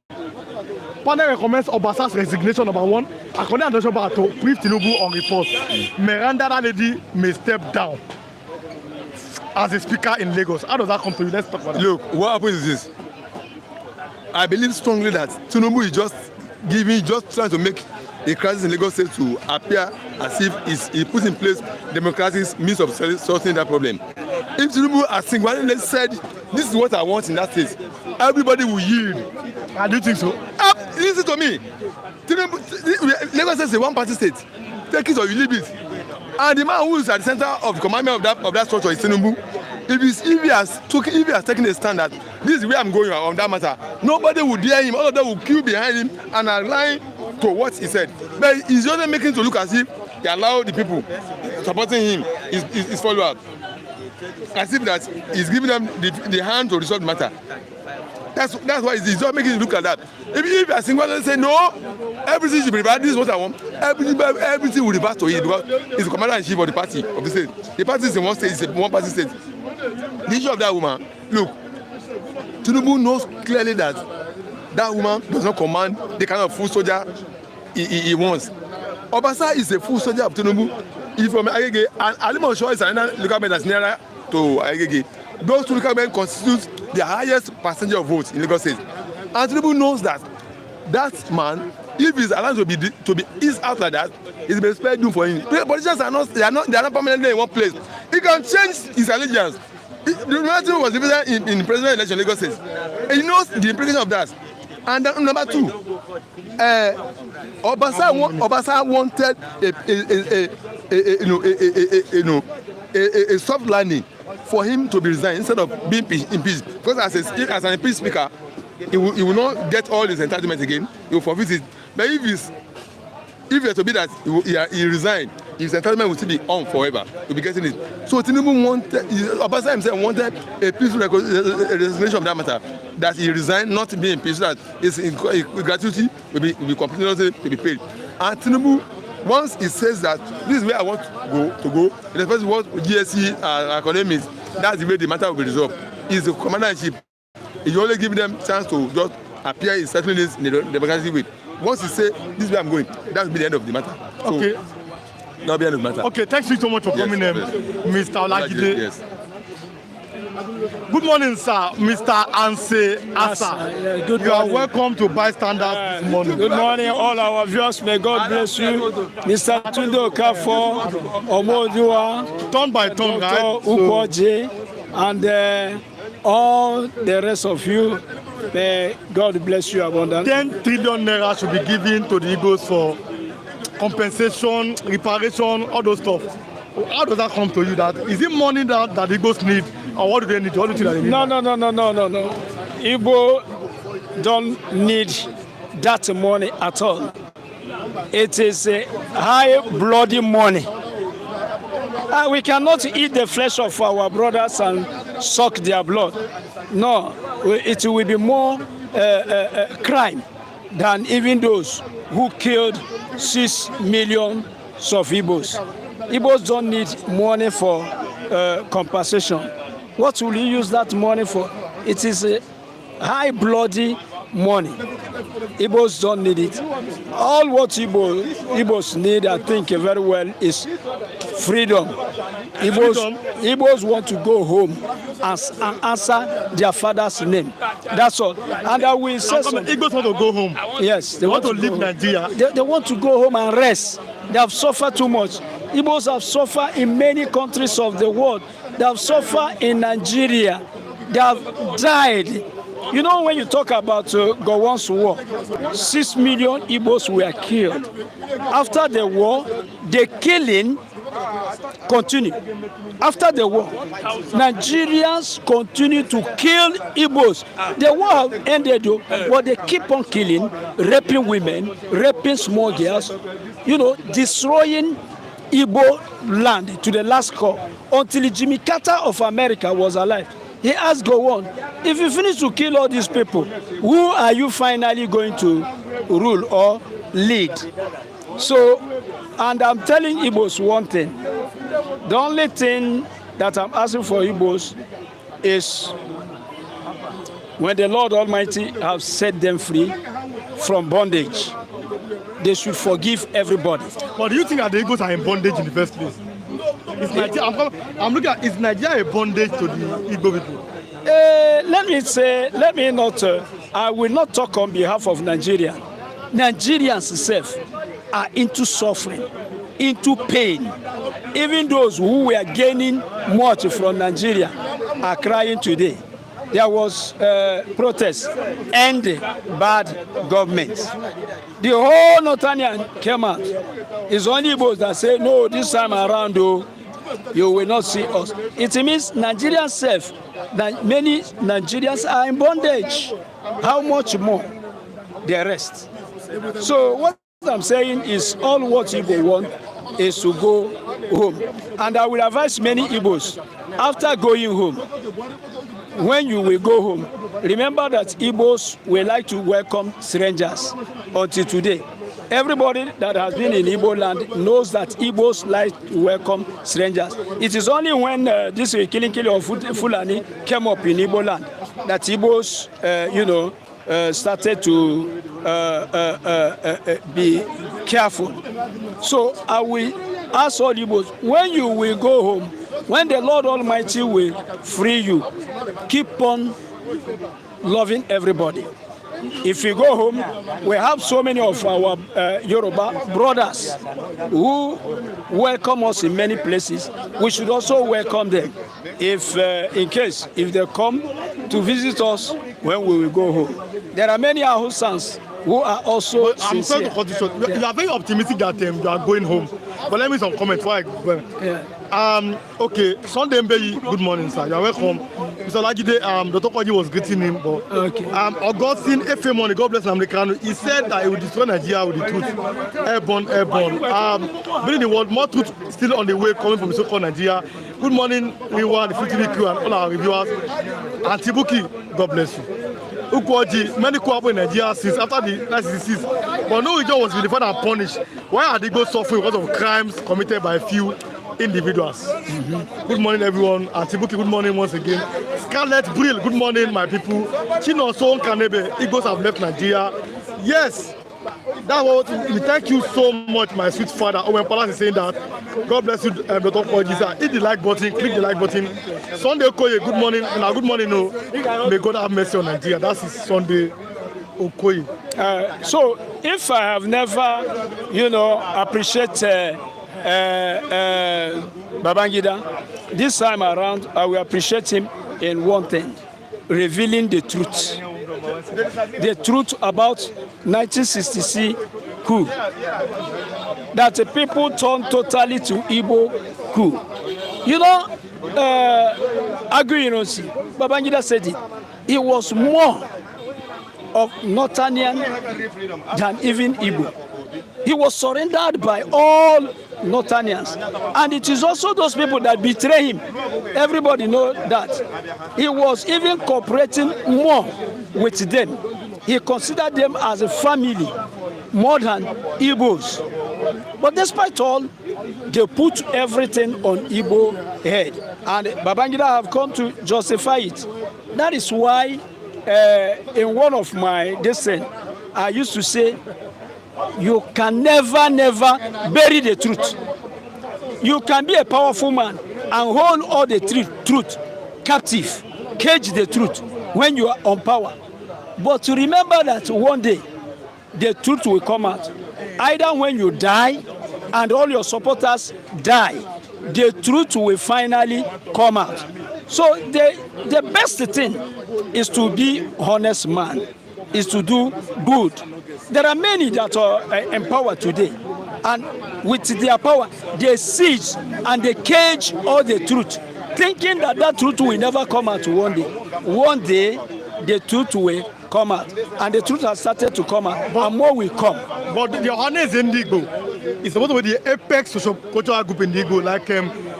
Panel recommends Obasa's resignation, number 1. According to Doshoba to brief Tinubu on report. Miranda, that lady, may step down as a speaker in Lagos. How does that come to you? Let's talk about that. Look, what happens is this. I believe strongly that Tinubu is just trying to make a crisis in Lagos State to appear as if he puts in place democratic means of solving that problem. If Tinubu has single-handedly said, this is what I want in that state, everybody will yield. And do you think so? Listen to me. Lagos State is a one-party state. Take it or you leave it. And the man who is at the center of the commandment of that structure is Tinubu. If he has taken a stand that this is where I'm going on that matter, nobody will dare him. All of them will queue behind him and are lying to what he said. But he's just making it to look as if he allowed the people supporting him, his followers, as if that he's giving them the hand to resolve the matter. That's why he's just making it look like that. If you are single say no, everything should be reversed. This is what I want. Everything will revert to it because he's the commander in chief of the party of the state. The party is in one state, it's a one-party state. The issue of that woman, look, Tinubu knows clearly that that woman does not command the kind of full soldier he wants. Obasa is a full soldier of Tinubu. He's from Agege, and Alimosho is another local government that's nearer to Agege. Those two local governments constitute the highest percentage of votes in Lagos State. And Tinubu knows that that man, if he's allowed to be eased out like that, it's been spared doom for him. Politicians are not permanently in one place. He can change his allegiance. The United was divided in presidential election in Lagos State. And he knows the implication of that. And then, number 2, Obasa wanted a soft landing for him to be resigned instead of being impeached. Because as an impeached speaker, he will not get all his entitlements again. He will forfeit it. But if it were to be that he resigned, his entitlement will still be on forever. He'll be getting it. So Tinubu Obasa himself wanted a peaceful resignation of that matter. That he resigned, not to be impeached, so that his gratuity will be completely to be paid. And Tinubu, once he says that this is where I want to go, in the first what GSC academics, that's the way the matter will be resolved. He's the commander-in-chief. He only give them chance to just appear in certain days in the democratic way. Once he say this is where I'm going, that will be the end of the matter. So, okay. That'll be the matter. Okay, thanks so much for coming, Mr. Olajide. Yes. Good morning, sir. Mr. Anse Asa. Good You are morning. welcome to Bystanders this morning. Good morning, all our viewers. May God bless you. Mr. Tunde Okafo, Omodua, Turn by turn, Dr. right? Ukwoje, and all the rest of you. May God bless you abundantly. 10 trillion naira should be given to the Igbos for compensation, reparation, all those stuff. How does that come to you? That is it money that the Igbos need, or what do they need? What do you think that they need? No. Igbo don't need that money at all. It is a high bloody money. We cannot eat the flesh of our brothers and suck their blood. No, it will be more crime than even those who killed 6 million of Igbos. Igbos don't need money for compensation. What will you use that money for? It is a high bloody money. Igbos don't need it. All what Igbos need, I think very well, is freedom. Igbos want to go home and answer their father's name. That's all. And I will say something. Igbos want to go home. Yes, They want to leave Nigeria. They want to go home and rest. They have suffered too much. Igbos have suffered in many countries of the world. They have suffered in Nigeria. They have died. You know, when you talk about Gowon's war, 6 million Igbos were killed. After the war, the killing continued. After the war, Nigerians continue to kill Igbos. The war have ended, though, but they keep on killing, raping women, raping small girls, destroying Igbo land to the last core until Jimmy Carter of America was alive. He asked Gowon, if you finish to kill all these people, who are you finally going to rule or lead? So, and I'm telling Igbos one thing. The only thing that I'm asking for Igbos is when the Lord Almighty has set them free from bondage, they should forgive everybody. But do you think that the Igbos are in bondage in the first place? Is Nigeria, I'm looking at, is Nigeria a bondage to the Igbo people? I will not talk on behalf of Nigeria. Nigerians themselves are into suffering, into pain. Even those who were gaining much from Nigeria are crying today. There was protest, end bad government. The whole Northern came out. It's only Igbos that say, no, this time around, though, you will not see us. It means Nigerians self, that many Nigerians are in bondage. How much more the rest? So what I'm saying is all what Igbo want is to go home. And I will advise many Igbos, after going home, when you will go home, remember that Igbos will like to welcome strangers until today. Everybody that has been in Igbo land knows that Igbos like to welcome strangers. It is only when this killing of Fulani came up in Igbo land that Igbos, started to be careful. So I will ask all Igbos, when you will go home, when the Lord Almighty will free you, keep on loving everybody. If you go home, we have so many of our Yoruba brothers who welcome us in many places. We should also welcome them. If if they come to visit us when we will go home. There are many Ahusans who are also I'm sorry to cut you short. You are very optimistic that you are going home. But let me some comments before I go. Yeah. Okay, Sunday Mbeyi, good morning, sir. You are welcome. Mr. Olajide, Dr. Kwaji was greeting him, but Augustine Efemoni, God bless Americano, he said that he would destroy Nigeria with the truth. Airborne. Bringing the world, more truth still on the way coming from so-called Nigeria. Good morning, everyone, the FTV crew and all our reviewers. And Tibuki, God bless you. Ukwoji, many coup happened in Nigeria since after the 1966, but no region was vilified and punished. Why are they go suffering because of crimes committed by a few individuals? Good morning, everyone. Antibuki, good morning once again. Scarlett Brill, good morning, my people. Chino Son Kanebe, Igbos have left Nigeria. Yes, That's what we thank you so much, my sweet father. Oh, when Palas is saying that, God bless you, Dr. Pogisa. Hit the like button, click the like button. Sunday Okoye, good morning. And good morning, no. May God have mercy on Nigeria. That's his Sunday Okoye. So if I have never, appreciate Babangida, this time around I will appreciate him in one thing: revealing the truth. The truth about 1966 coup. That the people turned totally to Igbo coup. Agri-Ironsi, Babangida said it was more of Northern than even Igbo. He was surrendered by all Northerners, and it is also those people that betray him. Everybody knows that. He was even cooperating more with them. He considered them as a family more than Igbos. But despite all, they put everything on Igbo head, and Babangida have come to justify it. That is why in one of my dissent, I used to say, you can never bury the truth. You can be a powerful man and hold all the truth captive, cage the truth when you are on power. But to remember that one day the truth will come out. Either when you die and all your supporters die, the truth will finally come out. So the best thing is to be honest man, is to do good. There are many that are empowered today, and with their power, they seize and they cage all the truth, thinking that that truth will never come out one day. One day, the truth will come out, and the truth has started to come out, and more will come. But the honest in Igbo is supposed to be the apex social cultural group in Igbo, like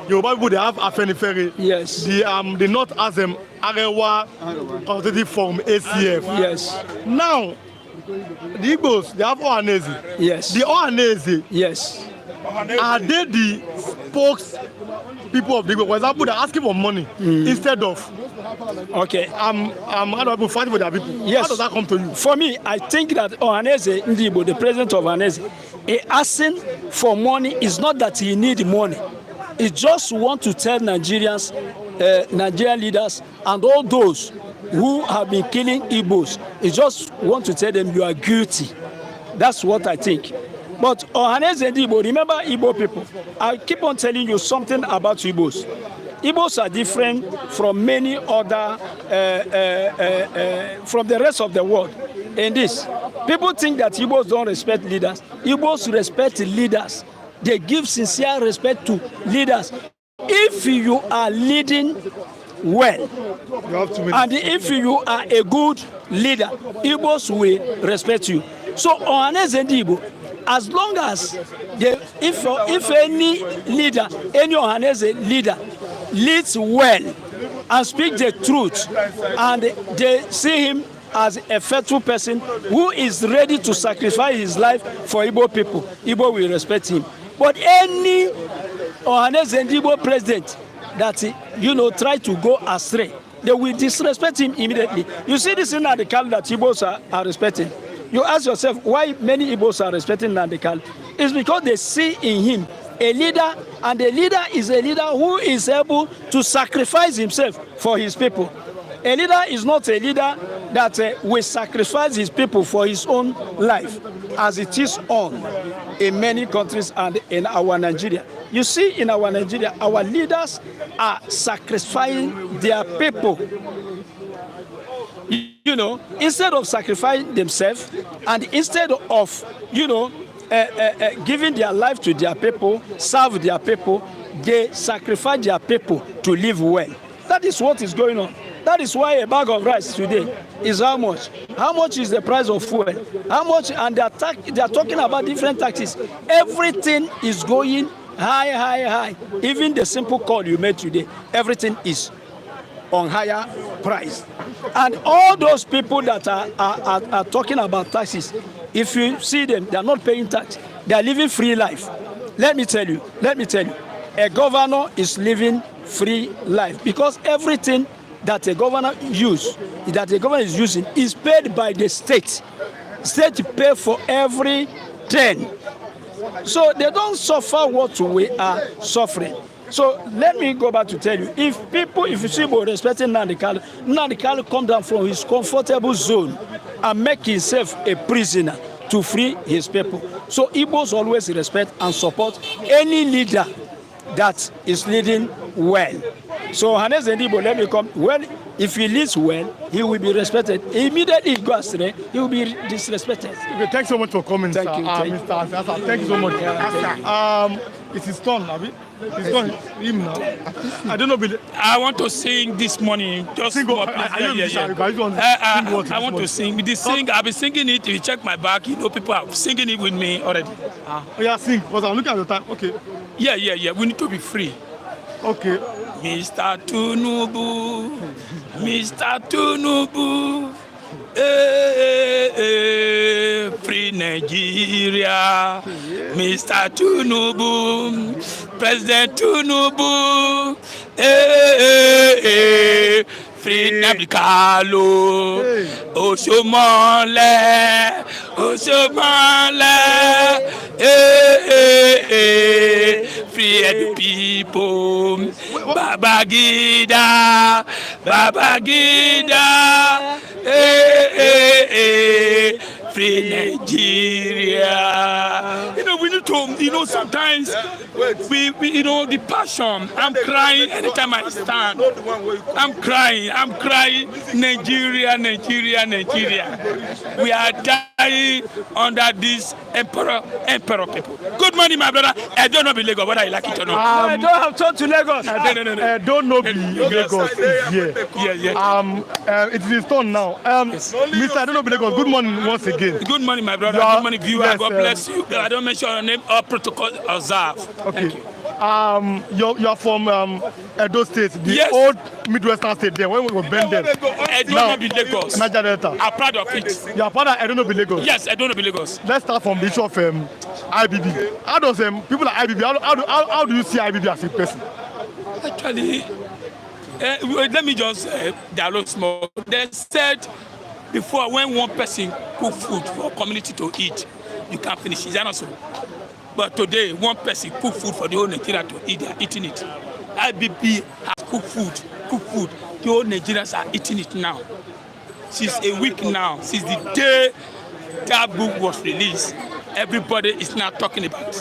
Yoruba people, they have Afenifere. Yes. The North has Arewa Consultative Forum, ACF. Yes. Now, the Igbos, they have Ohaneze. Yes. The Ohaneze, Yes. are they the spokes people of the Igbo? For example, they're asking for money instead of Okay. people fighting for their people. Yes. How does that come to you? For me, I think that Ohaneze Ndibo, the president of Ohaneze, asking for money is not that he need money. He just want to tell Nigerians, Nigerian leaders, and all those who have been killing Igbos, he just want to tell them you are guilty. That's what I think. But Ohaneze Ndibo, remember Igbo people. I keep on telling you something about Igbos. Igbos are different from many other, from the rest of the world. In this, people think that Igbos don't respect leaders. Igbos respect leaders. They give sincere respect to leaders. If you are leading well, and if you are a good leader, Igbos will respect you. So Ohaneze Ndibo, as long as if any leader, any Ohaneze leader leads well and speaks the truth, and they see him as a faithful person who is ready to sacrifice his life for Igbo people, Igbo will respect him. But any Ohaneze Ndibo president that try to go astray, they will disrespect him immediately. You see this in Nandekal that Igbos are respecting. You ask yourself why many Igbos are respecting Nandekal. It's because they see in him a leader, and the leader is a leader who is able to sacrifice himself for his people. A leader is not a leader that will sacrifice his people for his own life, as it is on in many countries and in our Nigeria. You see, in our Nigeria, our leaders are sacrificing their people. Instead of sacrificing themselves, and instead of, giving their life to their people, serve their people, they sacrifice their people to live well. That is what is going on. That is why a bag of rice today is how much? How much is the price of fuel? How much? And they are talking about different taxes. Everything is going high. Even the simple call you made today, everything is on higher price. And all those people that are talking about taxes, if you see them, they are not paying tax. They are living free life. Let me tell you, a governor is living free life because everything that a governor is using is paid by the state. state pay for every 10. So they don't suffer what we are suffering. So let me go back to tell you, if you see Igbo respecting Nnamdi Kanu come down from his comfortable zone and make himself a prisoner to free his people. So Igbos always respect and support any leader that is leading well. So Hannes Igbo, let me come. Well, if he leads well, he will be respected. Immediately he goes astray, he will be disrespected. Okay, thanks so much for coming, Thank sir. you, Mr. Asasa. Thank you so much. It is done, Abi. It's done. Him now. I don't know. I want to sing this morning. Just Sing for what? please. I want to sing. With the sing, I've been singing it. If you check my back, you know people are singing it with me already. Oh yeah, sing. Because I'm looking at the time. Okay. Yeah. We need to be free. Okay. Mr. Tinubu, free Nigeria. Mr. Tinubu, President Tinubu, free Nnamdi Kanu. Osomole, free the people. Babangida, free Nigeria. You know, we need to, sometimes we the passion. I'm crying anytime I stand. I'm crying. Nigeria. We are dying under this emperor people. Good morning, my brother. I don't know be Lagos, whether you like it or not. I don't have talk to Lagos. No. I don't know be Lagos is here. Yeah. It is done now. Mr. I don't know be Lagos. Good morning once again. Good morning, my brother. Good morning, viewer. Yes, God bless you. I don't mention your name or protocol observe. Okay. You're from Edo State, the Yes. old Midwestern state there, when we were bended. I don't know be Lagos. Niger Delta. I'm proud of it. You are part of I don't know be Lagos. Yes, I don't know be Lagos. Let's start from the issue of IBB. How does people like IBB, how do you see IBB as a person? Actually, let me just dialogue small. They said before, when one person cook food for a community to eat, you can't finish. Is that not so? But today, one person cook food for the whole Nigeria to eat. They are eating it. IBB has cooked food. The whole Nigerians are eating it now. Since a week now, since the day that book was released, everybody is now talking about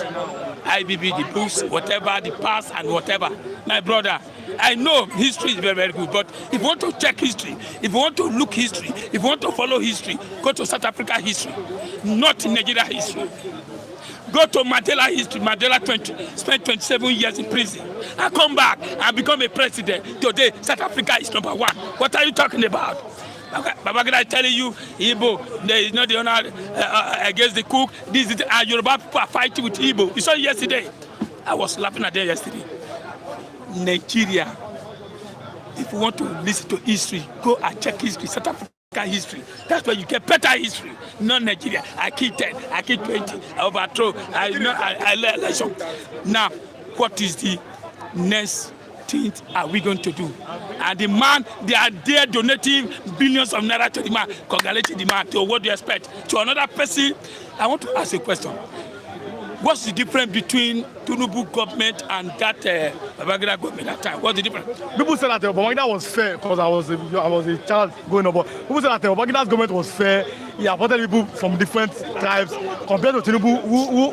IBB, the books, whatever, the past and whatever. My brother, I know history is very, very good, but if you want to check history, if you want to look history, if you want to follow history, go to South Africa history, not Nigeria history. Go to Mandela history. Mandela spent 27 years in prison. I come back and become a president. Today, South Africa is number one. What are you talking about? Babangida is telling you, Igbo, there is not the honor against the Coup. This is Yoruba people are fighting with Igbo. You saw it yesterday. I was laughing at them yesterday. Nigeria, if you want to listen to history, go and check history. South Africa history. That's where you get better history. Not Nigeria. I kill 10, I kill 20, I overthrow, I election. Now, what is the next thing are we going to do? And the man, they are there donating billions of naira to the man, congratulating the man. To what do you expect? To another person, I want to ask a question. What's the difference between Tinubu government and that Babangida government at that time? What's the difference? People say that Babangida was fair because I was a child going up. But people say that Babangida's government was fair. He appointed people from different tribes compared to Tinubu,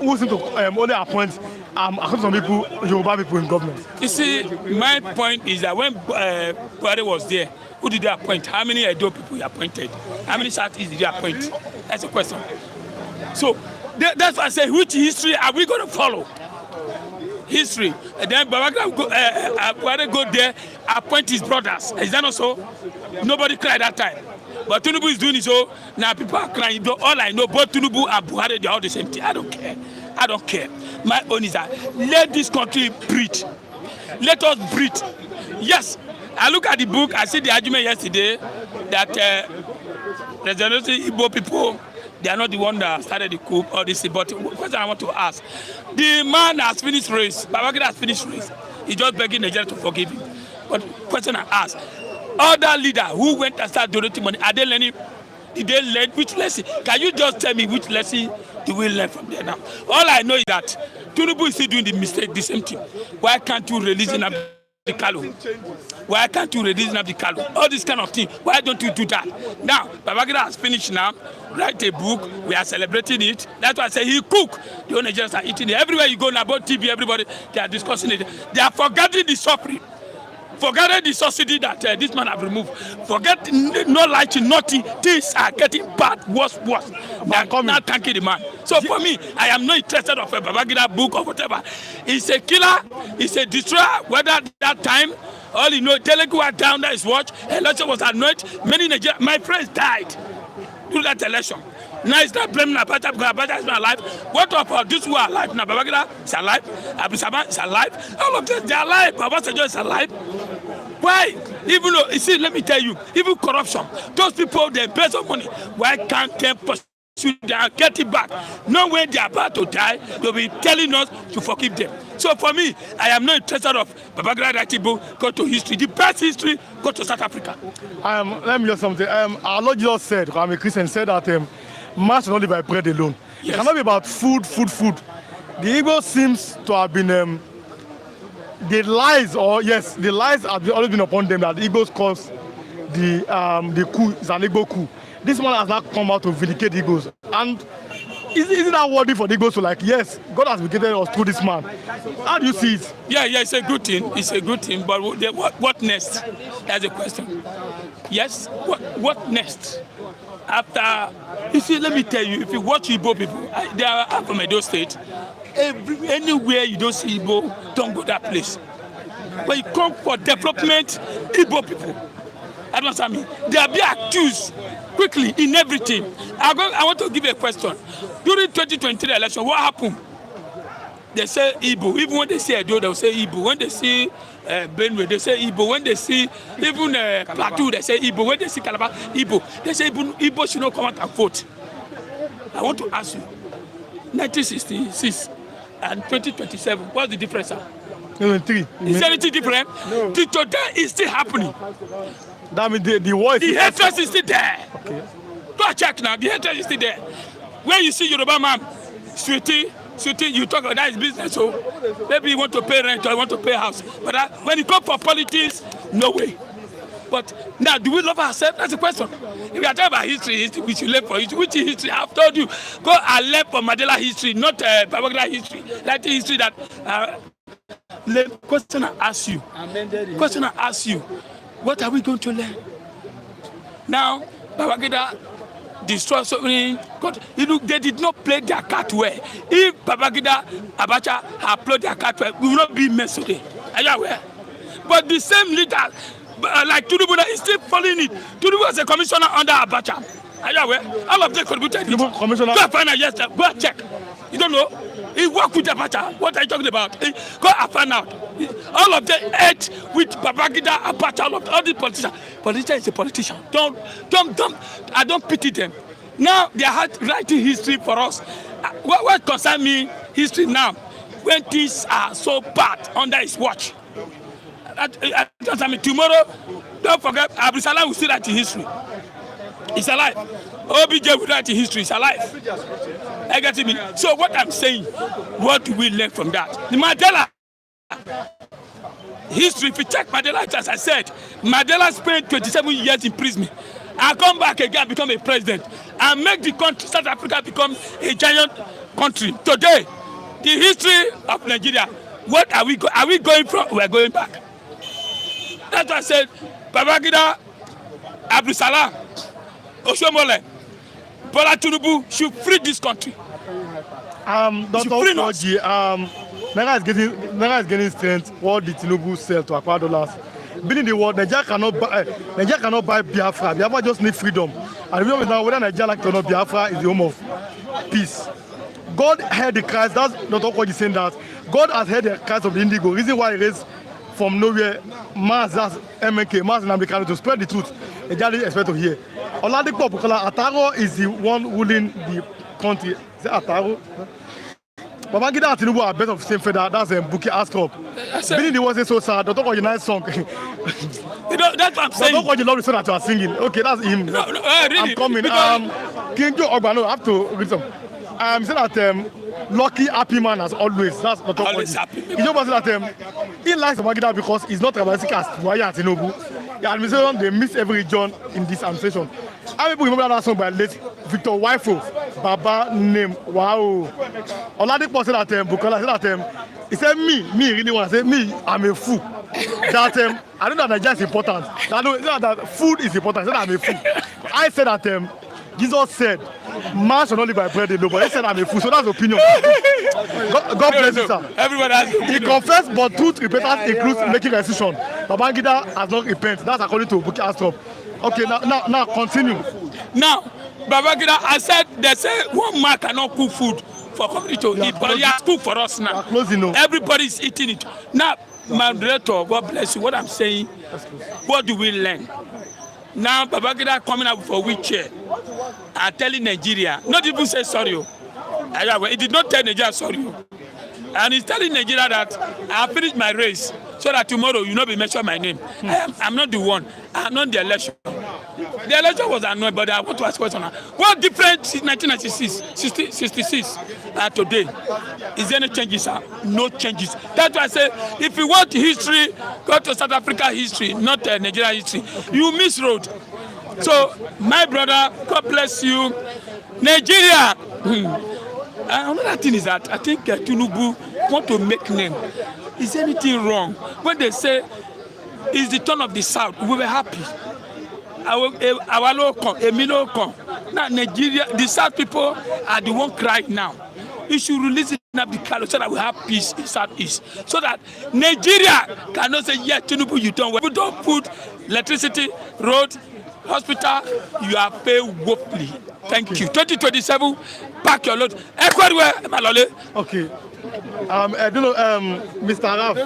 who seem to only appoint some people, Yoruba people in government. You see, my point is that when Buhari was there, who did they appoint? How many Edo people he appointed? How many Southeast did he appoint? That's the question. So that's why I say, which history are we going to follow? History. And then Buhari go there, appoint his brothers. Is that not so? Nobody cried that time. But Tinubu is doing it so. Now people are crying. All I know, both Tinubu and Buhari, they are all the same thing. I don't care. My own is that let this country breathe. Let us breathe. Yes, I look at the book. I see the argument yesterday that the Igbo people, they are not the one that started the coup or this. But the question I want to ask: the man has finished race. Babangida has finished race. He's just begging Nigeria to forgive him. But question I ask: other leaders who went and started donating money, are they learning? did they learn? Which lesson? Can you just tell me which lesson do we learn from there now? All I know is that Tinubu is still doing the same thing. Why can't you release Nnamdi Kanu? Why can't you release Nnamdi Kanu? All this kind of thing. Why don't you do that? Now, Babangida has finished now. Write a book. We are celebrating it. That's why I say he cook. The whole Nigerians are eating it. Everywhere you go now, about TV, everybody, they are discussing it. They are forgetting the suffering. Forget the subsidy that this man have removed. Forget no lighting, nothing. Things are getting bad, worse. They are now thanking the man. So for me, I am not interested of a Babangida book or whatever. He's a killer. He's a destroyer. Whether that time, all you know, Telegu was down there his watch. Election was annoyed. Many Nigerians, my friends died through that election. Now it's not blaming Abacha because Abacha is not alive. What about these who are alive? Now Babangida is alive. Abu Sama is alive. All of them, they are alive. Obasanjo is alive. Why? Even though, you see, let me tell you, even corruption, those people, they pay some money. Why can't they pursue them, get it back? Not when they are about to die, they'll be telling us to forgive them. So for me, I am not interested of Babangida writing book, go to history. The best history, go to South Africa. Let me just something. Our Lord Jesus said, I'm a Christian, said that man should not live by bread alone. Yes. It cannot be about food. The Igbo seems to have been the lies have always been upon them that the Igbos caused the coup. It's an Igbo coup. This man has not come out to vindicate the Igbos. And isn't that worthy for the Igbos to like, yes, God has vindicated us through this man? How do you see it? Yeah, it's a good thing. It's a good thing. But what next? That's a question. Yes, what next? After, you see, let me tell you, if you watch Igbo people, they are from Edo State. Anywhere you don't see Igbo, don't go that place. When you come for development, Igbo people, I don't know, they are being accused quickly in everything. I want to give you a question. During 2023 election, what happened? They say Igbo. Even when they see Edo, they'll say Igbo. When they see Benue, they say Igbo. When they see even Plateau, they say Igbo. When they see Calabar, Igbo. They say Igbo should not come out and vote. I want to ask you, 1966 and 2027, what's the difference? Three. Is anything different? No. Today is still happening. That means the war The hatred is still there. Okay. Go check now. The hatred is still there. When you see Yoruba man, sweetie, you talk about that is business. So maybe you want to pay rent or you want to pay house. But when you come for politics, no way. But now, do we love ourselves? That's the question. If you are talking about history, we should learn for history. Which history? I've told you, go and learn for Mandela history, not Babangida history. Like the history that the question I ask you. What are we going to learn? Now, Babangida destroyed so many. They did not play their card well. If Babangida, Abacha had played their card well, we will not be messed today. Are you aware? But the same leader, like Tinubu, is still following it. Tinubu was a commissioner under Abacha. Are you aware? All of them contributed. Commissioner. Go find out, yes, go and check. You don't know? He worked with Abacha. What are you talking about? Go and find out. All of them ate with Babangida, Abacha, all the politicians. Politician is a politician. Don't. I don't pity them. Now they are writing history for us. What concerns me, history now, when things are so bad under his watch. Tomorrow, don't forget, Abu Salam will still write history. He's alive. OBJ will write history. He's alive. I get me. So what I'm saying, what do we learn from that? The Mandela history, if you check Mandela, as I said, Mandela spent 27 years in prison. I come back again, become a president, and make the country, South Africa, become a giant country. Today, the history of Nigeria, what are we going from? We are going back. That's why I said, Babangida, Abdul Salam, Oshomole, Bola Tinubu should free this country. Dr. Okoji, Naira is getting strength. What did Tinubu sell to acquire dollars? Being in the world, Nigeria cannot buy Biafra. Biafra just need freedom. And remember now, whether Nigeria like it or not, Biafra is the home of peace. God heard the cries. That's Dr. Okoji saying that. God has heard the cries of the Indigo. Reason why he raised from nowhere mass, that's MNK, mass in America, to spread the truth. Nigeria didn't expect to hear. Oladipo Bukola Ataro is the one ruling the country. Is it Ataro? Babangida and Tinubu are best of the same feather. That's Buki Askop. Being the wasn't so sad. Don't talk about your nice song. You know, that's what I'm saying. Don't talk about your love song that you are singing. Okay, that's him. No, really, I'm coming. King Joe Ogbano, I have to read some. He said that lucky, happy man as always. That's not always happy. King Joe said that he likes Babangida because he's not tribalistic as Buhari and Tinubu. The administration, they miss every region in this administration. How many people remember that song by late Victor Waifo, Baba name, wow. Oladipo said that Bukola said that he said me really want to say me, I'm a fool. That I know that Nigeria is important. That food is important. I said I'm a fool. I said that Jesus said, man shall not live by bread alone, but he said I'm a fool. So that's opinion. God bless you, sir. Everybody has He confessed, but truth repentance includes making a decision. Babangida has not repented. That's according to Buki Astrop. Okay, now continue. Now, Babangida, I said they say one man cannot cook food for community to eat, but he has cooked for us now. Everybody is eating it. Now, moderator, God bless you. What I'm saying, what do we learn? Now, Babangida coming up for wheelchair and telling Nigeria, not even say sorry. He did not tell Nigeria sorry. And he's telling Nigeria that I finished my race so that tomorrow you not be mention my name. I'm not the one. I'm not the election. The election was annoyed, but I want to ask a question. What difference in 1966, 66 today? Is there any changes? No changes. That's why I say, if you want history, go to South Africa history, not Nigeria history. You miss road. So, my brother, God bless you. Nigeria. Another thing is that I think Tinubu want to make name. Is anything wrong? When they say it's the turn of the South, we were happy. Our local, now Nigeria, the South people are the one crying now. You should release it now so that we have peace in Southeast. So that Nigeria cannot say, yeah, Tinubu, you don't work. We don't put electricity, road, hospital, you are paid woefully. Thank you. 2027, pack your load. Okay. I don't know, Mr. Araf.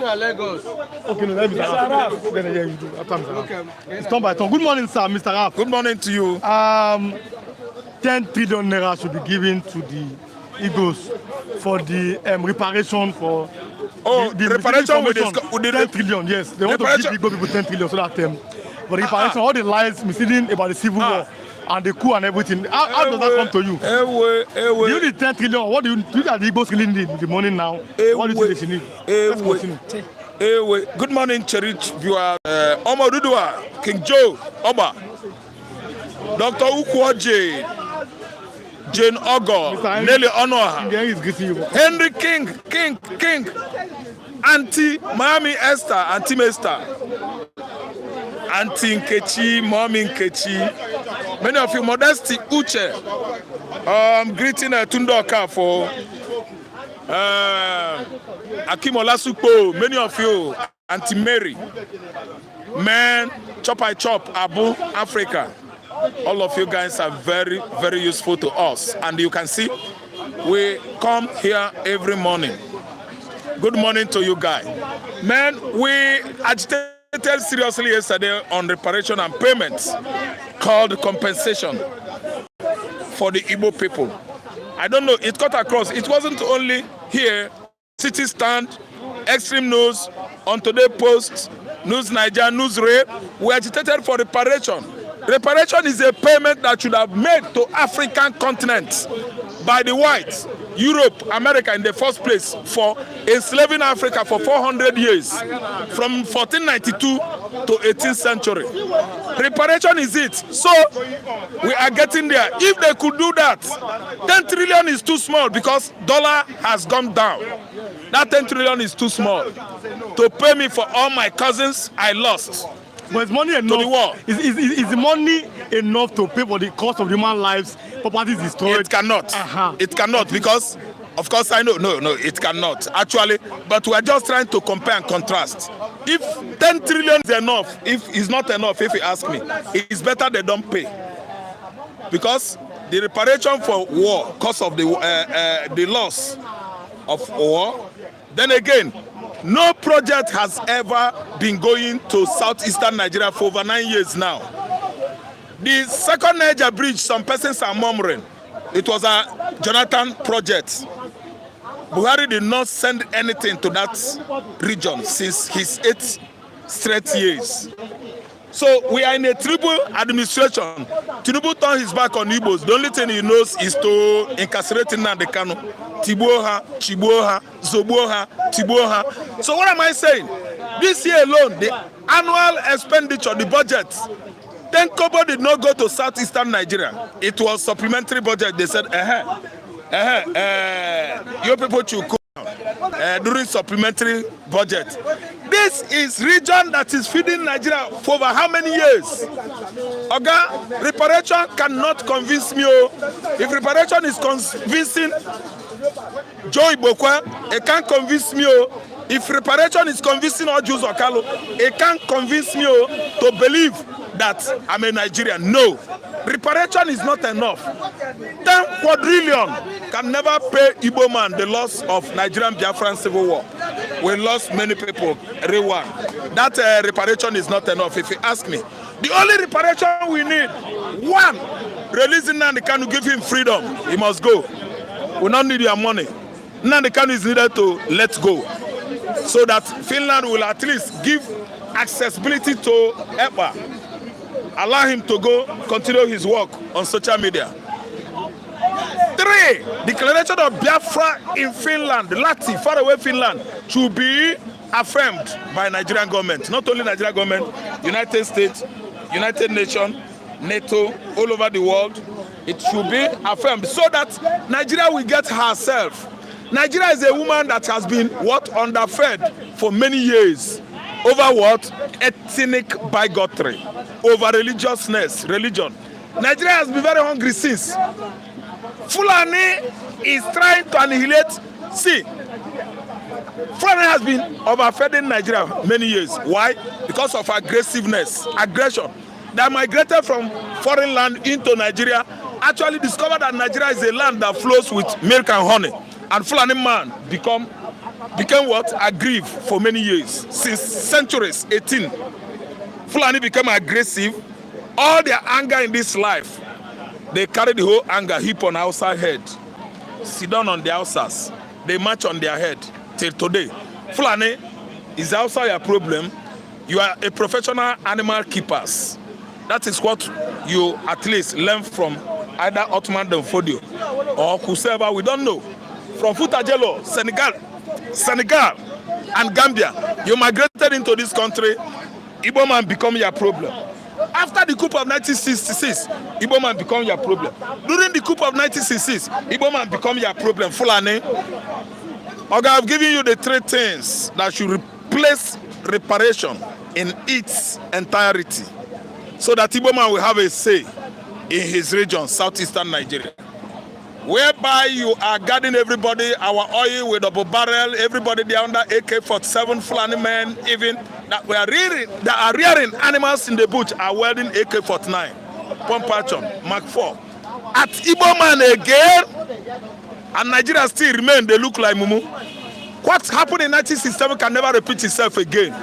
Okay, no, Mr. Araf. Then yeah, you do. After Mr. Araf. Okay. It's turn by turn. Good morning, sir, Mr. Araf. Good morning to you. 10 trillion naira should be given to the Igbos for the reparation for the reparation with 10 trillion, yes. They want to give Igbo people 10 trillion so that for the reparation, all the lies misleading about the civil war and the coup and everything. How does that come to you? Do you need 10 trillion? What do you think that the Igbos really need the money now? What do you think they need? Let's continue. Good morning, cherished viewer. Omo Dudua, King Joe, Oba, Dr. Ukwoje, Jane Ogo, Nelly Onoha, Henry King, Auntie Miami Esther, Auntie Mester, Auntie Nkechi, Mommy Nkechi, many of you, Modesty Uche, greeting Tundoka for Akim Olasupo, many of you, Auntie Mary, Man, Chop I Chop, Abu, Africa. All of you guys are very, very useful to us. And you can see, we come here every morning. Good morning to you guys. Man, we agitated seriously yesterday on reparation and payments called compensation for the Igbo people. I don't know, it cut across. It wasn't only here, City Stand, Extreme News, on Today Post, News Niger, News Ray. We agitated for reparation. Reparation is a payment that should have made to African continent by the whites, Europe, America in the first place for enslaving Africa for 400 years, from 1492 to 18th century. Reparation is it. So we are getting there. If they could do that, 10 trillion is too small because dollar has gone down. That 10 trillion is too small to pay me for all my cousins I lost. But is money enough? To the war. Is the money enough to pay for the cost of human lives, properties destroyed? It cannot. It cannot because, of course, I know. No, it cannot. Actually, but we are just trying to compare and contrast. If 10 trillion is enough, if it's not enough, if you ask me, it's better they don't pay. Because the reparation for war, cost of the loss of war, then again, no project has ever been going to southeastern Nigeria for over 9 years now. The second Niger bridge, some persons are murmuring, it was a Jonathan project. Buhari did not send anything to that region since his 8 straight years. So we are in a triple administration. Tinubu turned his back on Igbos. The only thing he knows is to incarcerate Nnamdi Kanu. Tibuoha, Chibuoha, Zobuoha, Tibuoha. So what am I saying? This year alone, the annual expenditure, the budget, 10 kobo did not go to southeastern Nigeria. It was supplementary budget. They said, your people should come during supplementary budget. This is region that is feeding Nigeria for over how many years? Oga, reparation cannot convince me. If reparation is convincing Joe Ibokwe, it can't convince me. If reparation is convincing Ojus Okalo, it can't convince me to believe that I'm a Nigerian. No, reparation is not enough. 10 quadrillion can never pay Igbo man the loss of Nigerian Biafran civil war. We lost many people, everyone. That reparation is not enough, if you ask me. The only reparation we need, one, releasing Nnamdi Kanu, give him freedom. He must go. We don't need your money. Nnamdi Kanu is needed to let go, so that Finland will at least give accessibility to EPA. Allow him to go continue his work on social media. 3, declaration of Biafra in Finland, Lati, faraway Finland, should be affirmed by Nigerian government. Not only Nigerian government, United States, United Nations, NATO, all over the world. It should be affirmed so that Nigeria will get herself. Nigeria is a woman that has been underfed for many years. Over what? Ethnic bigotry. Over religion. Nigeria has been very hungry since. Fulani is trying to annihilate. See, Fulani has been overfeeding Nigeria many years. Why? Because of aggressiveness, aggression. They migrated from foreign land into Nigeria, actually discovered that Nigeria is a land that flows with milk and honey. And Fulani man became what? Aggrieved for many years. Since centuries, 18. Fulani became aggressive. All their anger in this life, they carry the whole anger heap on outside head. Sit down on the outsiders. They march on their head till today. Fulani is outside your problem. You are a professional animal keepers. That is what you at least learn from either Ottoman Danfodio or whoever, we don't know. From Futajelo, Senegal, and Gambia, you migrated into this country. Igbo man become your problem. After the coup of 1966, Igbo man become your problem. During the coup of 1966, Igbo man become your problem. Fulani, okay, I've given you the 3 things that should replace reparation in its entirety, so that Igbo man will have a say in his region, southeastern Nigeria, whereby you are guarding everybody, our oil with double barrel, everybody there under AK-47, Fulani men, even that are rearing animals in the bush are wearing AK-49, Pompachon, Mark 4. At Igbo man again, and Nigeria still remain, they look like Mumu. What happened in 1967 can never repeat itself again,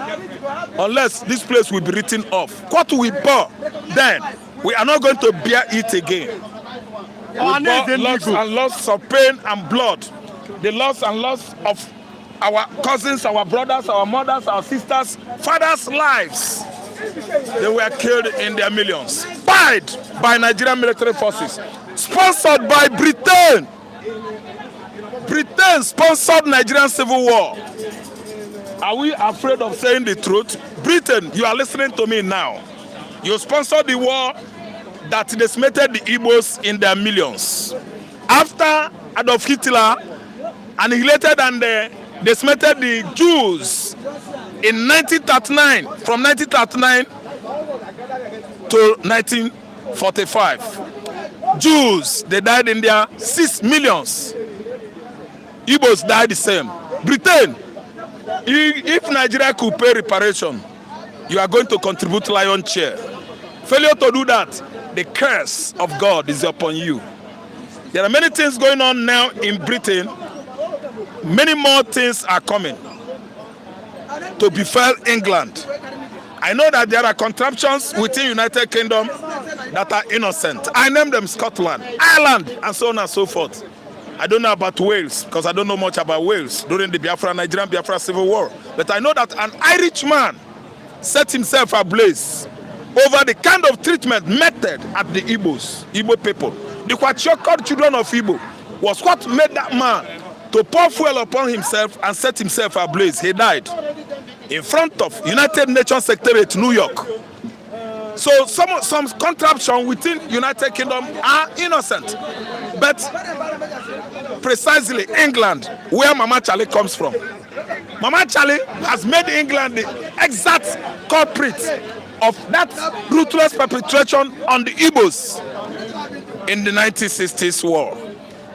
unless this place will be written off. What we bought then, we are not going to bear it again. We bought loss and loss of pain and blood. The loss and loss of our cousins, our brothers, our mothers, our sisters, fathers' lives. They were killed in their millions. Spied by Nigerian military forces. Sponsored by Britain. Britain sponsored Nigerian civil war. Are we afraid of saying the truth? Britain, you are listening to me now. You sponsored the war that decimated the Igbos in their millions. After Adolf Hitler annihilated and decimated the Jews in 1939, from 1939 to 1945. Jews, they died in their 6 millions. Igbos died the same. Britain, if Nigeria could pay reparation, you are going to contribute lion share. Failure to do that, the curse of God is upon you. There are many things going on now in Britain. Many more things are coming to befall England. I know that there are contraptions within United Kingdom that are innocent. I name them Scotland, Ireland, and so on and so forth. I don't know about Wales, because I don't know much about Wales during the Nigerian Biafra Civil War. But I know that an Irish man set himself ablaze over the kind of treatment meted at the Igbos, Igbo people. The Kwachokod children of Igbo was what made that man to pour fuel upon himself and set himself ablaze. He died in front of United Nations Secretariat, New York. So some contraption within United Kingdom are innocent. But precisely England, where Mama Charlie comes from, Mama Charlie has made England the exact culprit of that ruthless perpetration on the Igbos in the 1960s war.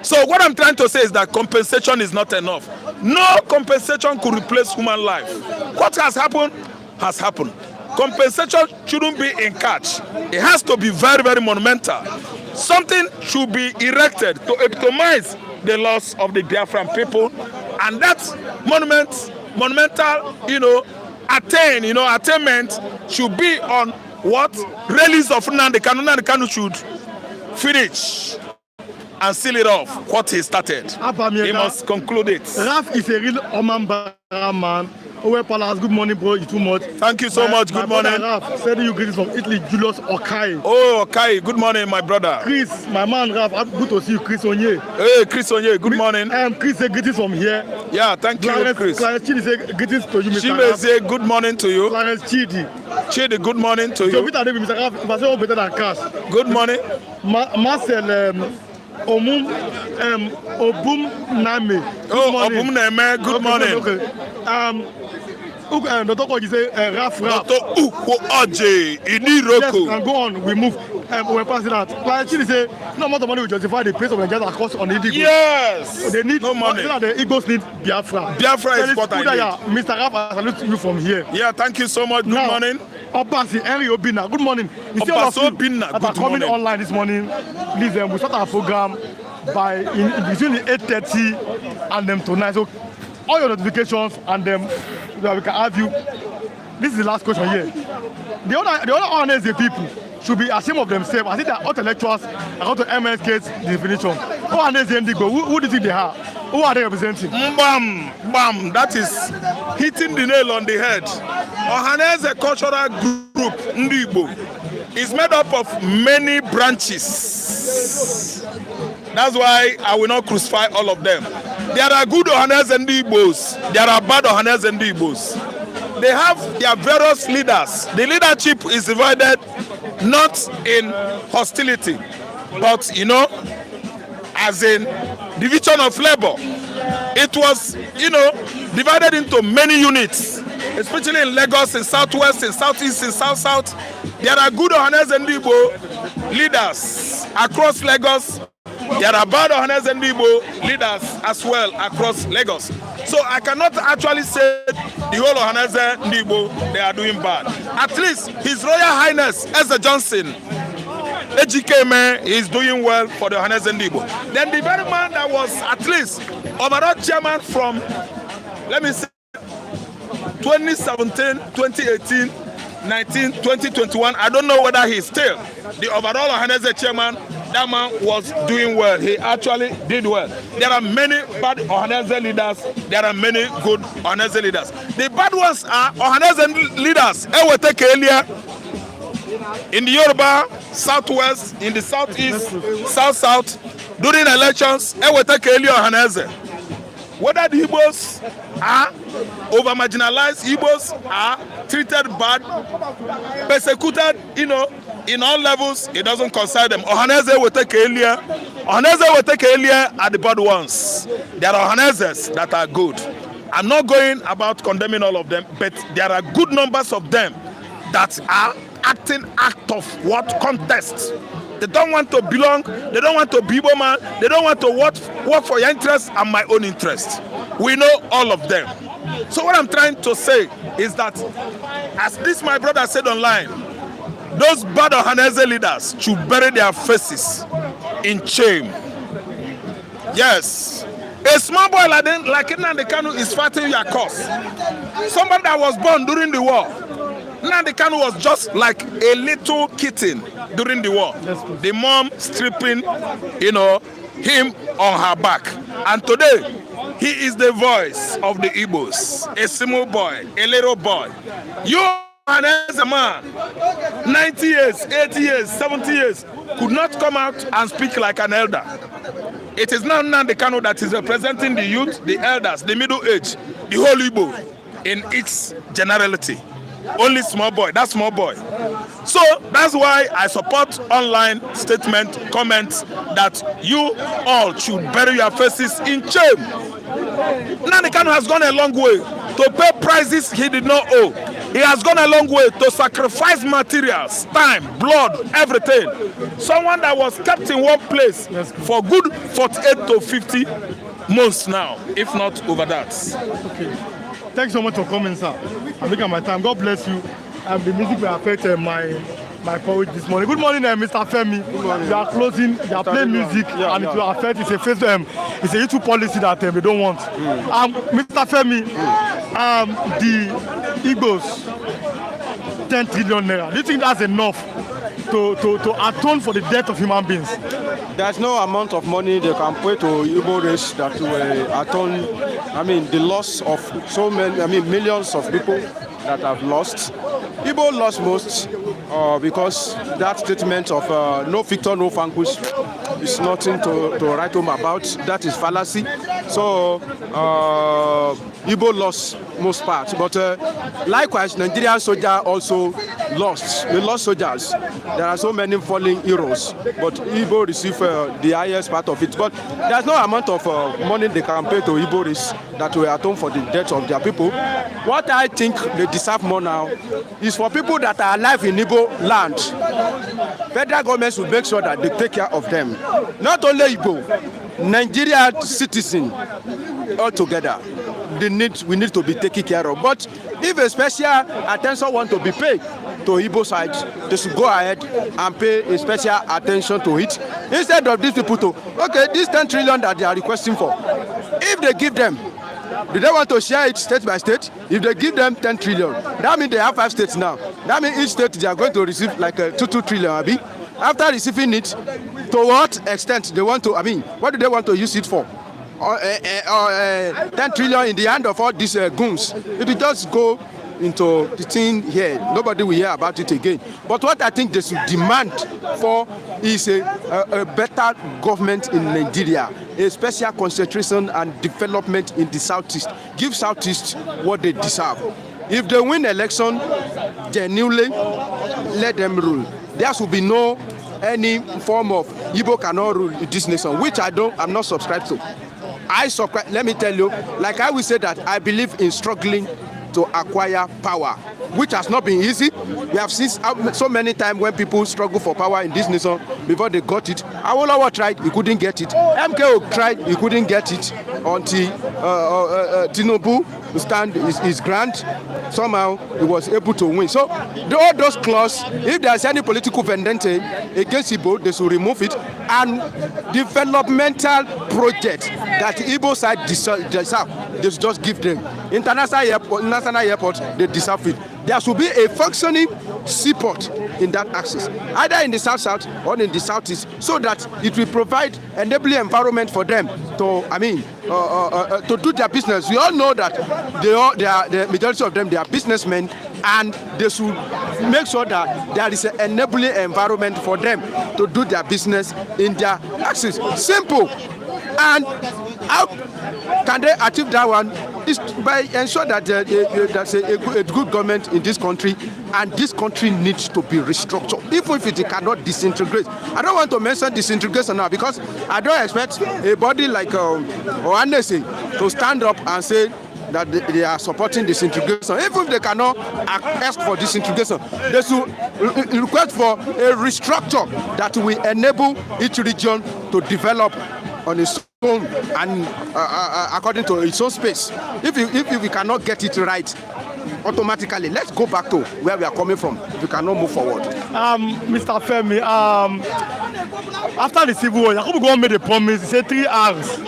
So what I'm trying to say is that compensation is not enough. No compensation could replace human life. What has happened has happened. Compensation shouldn't be in cash. It has to be very, very monumental. Something should be erected to epitomize the loss of the Biafran people, and that monumental, attainment should be on what release of Nnamdi Kanu. Nnamdi Kanu should finish and seal it off what he started. He must conclude it. Raf is a real Omamba man. Owe Palace, good morning, bro. You too much. Thank you so much. Good morning. Raf, sending you greetings from Italy, Julius Okai. Oh, Okai. Good morning, my brother. Chris, my man, Raf. Good to see you, Chris Onye. Hey, Chris Onye. Good morning. Chris, say greetings from here. Yeah, thank you, Chris. Clarence Chidi, say greetings to you, Mr. She may say good morning to you. Clarence Chidi. Chidi, good morning to you. So, Mr. Raf, if I say better than cash. Good morning. Marcel, Obum Name. Obum Name. Good morning. Okay. Dr. Koji say Raf. Dr. Uko Oje, Iniroko. Yes, and go on, we move. We're passing that. Like Chidi say, no amount of money will justify the place of Nigeria cost on the Igbo. Yes. They need no money. The Igbos need Biafra. Biafra is what I need. Mr. Raf, I salute you from here. Yeah, thank you so much. Good morning. Obasi, Henry Obina, good morning. You see all of you that are coming online this morning. Please, we start our program by between the 8:30 and them tonight. So all your notifications and them we can have you. This is the last question here. The other honest people should be ashamed of themselves. I think that intellectuals are going to MSK's definition. Who are they Igbo? Who do you think they are? Who are they representing? Bam, bam. That is hitting the nail on the head. Ohaneze cultural group, Igbo, is made up of many branches. That's why I will not crucify all of them. There are good Ohaneze and Igbos. There are bad Ohaneze and Igbos. They have their various leaders. The leadership is divided not in hostility, but as in division of labor. It was, divided into many units, especially in Lagos, in Southwest, in Southeast, in South. There are good Ohaneze and Igbo leaders across Lagos. There are bad Ohaneze and Igbo leaders as well across Lagos. So I cannot actually say the whole Ohaneze and Igbo, they are doing bad. At least His Royal Highness Ezra Johnson, Ejikeme, is doing well for the Ohaneze and Igbo. Then the very man that was at least overall chairman from, let me say, 2017, 2018, 19, 2021, I don't know whether he's still the overall Ohaneze chairman. That man was doing well. He actually did well. There are many bad Ohaneze leaders. There are many good Ohaneze leaders. The bad ones are Ohaneze leaders. Eweteke earlier in the Yoruba, Southwest, in the Southeast, South, during elections, Eweteke earlier Ohaneze. Whether the Igbos are over-marginalized, Igbos are treated bad, persecuted, in all levels, it doesn't concern them. Ohaneze will take earlier. Ohaneze will take earlier are the bad ones. There are Ohanezes that are good. I'm not going about condemning all of them, but there are good numbers of them that are acting act of what contest. They don't want to belong. They don't want to be Igbo man. They don't want to work for your interests and my own interests. We know all of them. So what I'm trying to say is that, as this my brother said online, those bad Ohaneze leaders should bury their faces in shame. Yes. A small boy like Nnamdi Kanu is fighting your cause. Somebody that was born during the war. Nnamdi Kanu was just like a little kitten during the war. The mom stripping, him on her back. And today, he is the voice of the Igbos, a small boy, a little boy. You, as a man, 90 years, 80 years, 70 years, could not come out and speak like an elder. It is now Nnamdi Kanu that is representing the youth, the elders, the middle age, the whole Igbo in its generality. Only small boy, that small boy. So that's why I support online statement comments that you all should bury your faces in shame. Nnamdi Kanu has gone a long way to pay prices he did not owe. He has gone a long way to sacrifice materials, time, blood, everything. Someone that was kept in one place for good 48 to 50 months now, if not over that. Okay. Thanks so much for coming, sir. I'm making my time. God bless you. The music will affect my courage this morning. Good morning, Mr. Femi. Good morning. You are closing, you are playing music, and it will affect. It's a YouTube policy that they don't want. Mr. Femi, the Igbos, 10 trillion naira. Do you think that's enough to atone for the death of human beings? There's no amount of money they can pay to Igbo race that will atone. I mean, the loss of so many. I mean, millions of people that have lost. Igbo lost most because that statement of no victor, no vanquish is nothing to write home about. That is fallacy. So Igbo lost most part. But likewise, Nigerian soldiers also lost. They lost soldiers. There are so many fallen heroes. But Igbo receive the highest part of it. But there's no amount of money they can pay to Igbo race that will atone for the death of their people. What I think they deserve more now is for people that are alive in Igbo land. Federal governments will make sure that they take care of them. Not only Igbo, Nigerian citizens altogether. We need to be taken care of. But if a special attention want to be paid to Igbo side, they should go ahead and pay a special attention to it. Instead of these people to, okay, this 10 trillion that they are requesting for, if they give them, do they want to share it state by state? If they give them 10 trillion, that means they have 5 states now. That means each state they are going to receive like 2 trillion. Abi? After receiving it, to what extent they want to, what do they want to use it for? 10 trillion in the hand of all these goons. It will just go into the thing here. Nobody will hear about it again. But what I think they should demand for is a better government in Nigeria, a special concentration and development in the Southeast. Give Southeast what they deserve. If they win election, genuinely, let them rule. There should be no any form of Igbo cannot rule this nation, which I'm not subscribed to. Let me tell you, like I will say that I believe in struggling to acquire power, which has not been easy. We have seen so many times when people struggle for power in this nation before they got it. Awolowo tried, he couldn't get it. MKO tried, he couldn't get it until Tinubu stand his grant. Somehow he was able to win. So all those clauses, if there's any political vendetta against Igbo, they should remove it. And developmental project that Igbo side deserve, they should just give them. National airport, they deserve it. There should be a functioning seaport in that axis, either in the south or in the southeast, so that it will provide enabling environment for them to, to do their business. We all know that the majority of them, they are businessmen, and they should make sure that there is an enabling environment for them to do their business in their axis. Simple. And how can they achieve that one? Is by ensure that there's a good government in this country, and this country needs to be restructured, even if it cannot disintegrate. I don't want to mention disintegration now, because I don't expect a body like Oanese to stand up and say that they are supporting disintegration. Even if they cannot ask for disintegration, they should request for a restructure that will enable each region to develop on its own and according to its own space. If we cannot get it right, automatically, let's go back to where we are coming from. We cannot move forward. Mr. Femi, after the Civil War, Yakubu made a promise. He said 3 R's: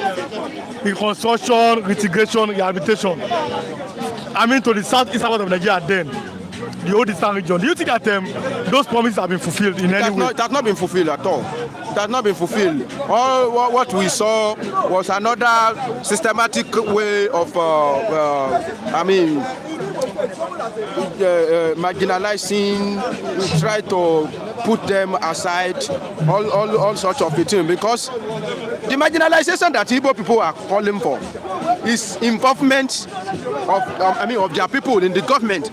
reconstruction, reintegration, rehabilitation. To the southeast part of Nigeria then. the whole Eastern region. Do you think that those promises have been fulfilled in any way? It has not been fulfilled at all. It has not been fulfilled. All what we saw was another systematic way of, marginalizing. We try to put them aside, all sorts of things, because the marginalization that Igbo people are calling for is involvement of their people in the government.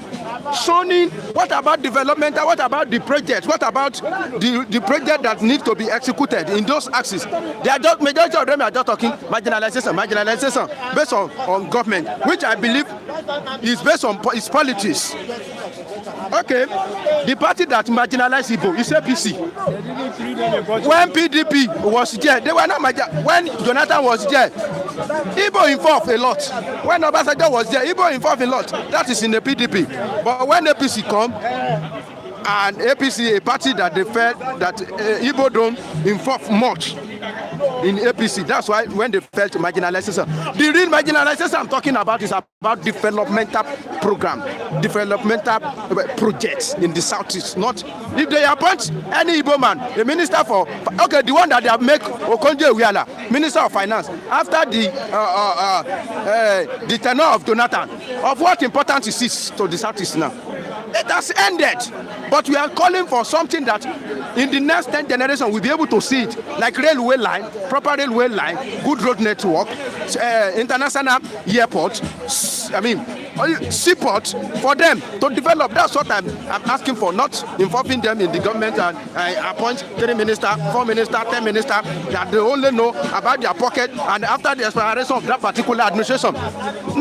Showing what about development, what about the projects, what about the project that needs to be executed in those axes. They are just, majority of them are just talking marginalization based on government, which I believe is based on its politics. Okay, the party that marginalized Igbo is APC. When PDP was there, they were not when Jonathan was there, Igbo involved a lot. When Obasanjo was there, Igbo involved a lot. That is in the PDP. But when APC come, and APC, a party that they felt that Igbo don't involve much in APC. That's why when they felt marginalization, the real marginalization I'm talking about is about developmental program, developmental projects in the southeast. Not if they appoint any Igbo man, a minister for, okay, the one that they have make Okonjo-Iweala, Minister of Finance, after the tenure of Jonathan, of what importance is this to the southeast now? It has ended, but we are calling for something that in the next 10 generations we'll be able to see it, like railway line, proper railway line, good road network, international airport, seaport for them to develop. That's what I'm asking for, not involving them in the government and appoint 3 ministers, 4 ministers, 10 ministers that they only know about their pocket, and after the expiration of that particular administration,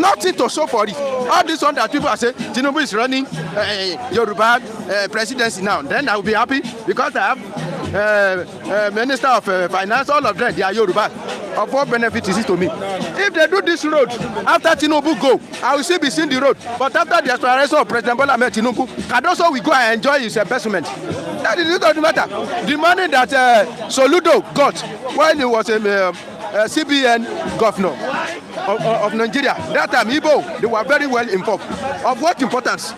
nothing to show for it. All this one that people are saying, Tinubu is running Yoruba presidency now, then I will be happy because I have Minister of Finance, all of them, they are Yoruba. Of what benefit is it to me? If they do this road, after Tinubu go, I will still be seeing the road. But after the expiration of President Bola Ahmed Tinubu, Cardoso will go and enjoy his investment. That is it, doesn't matter. The money that Soludo got when he was a CBN governor of Nigeria, that time Igbo, they were very well involved. Of what importance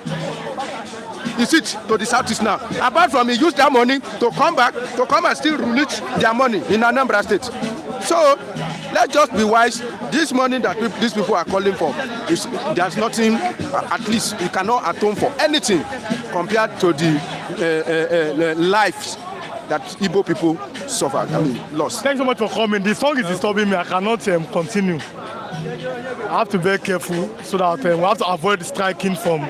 is it to the southeast now? Apart from he used that money to come back, to come and still release their money in Anambra State. So let's just be wise. This money that these people are calling for, there's nothing, at least you cannot atone for anything compared to the lives that Igbo people suffered, lost. Thanks so much for coming. The song is disturbing me. I cannot continue. I have to be very careful so that we have to avoid striking from.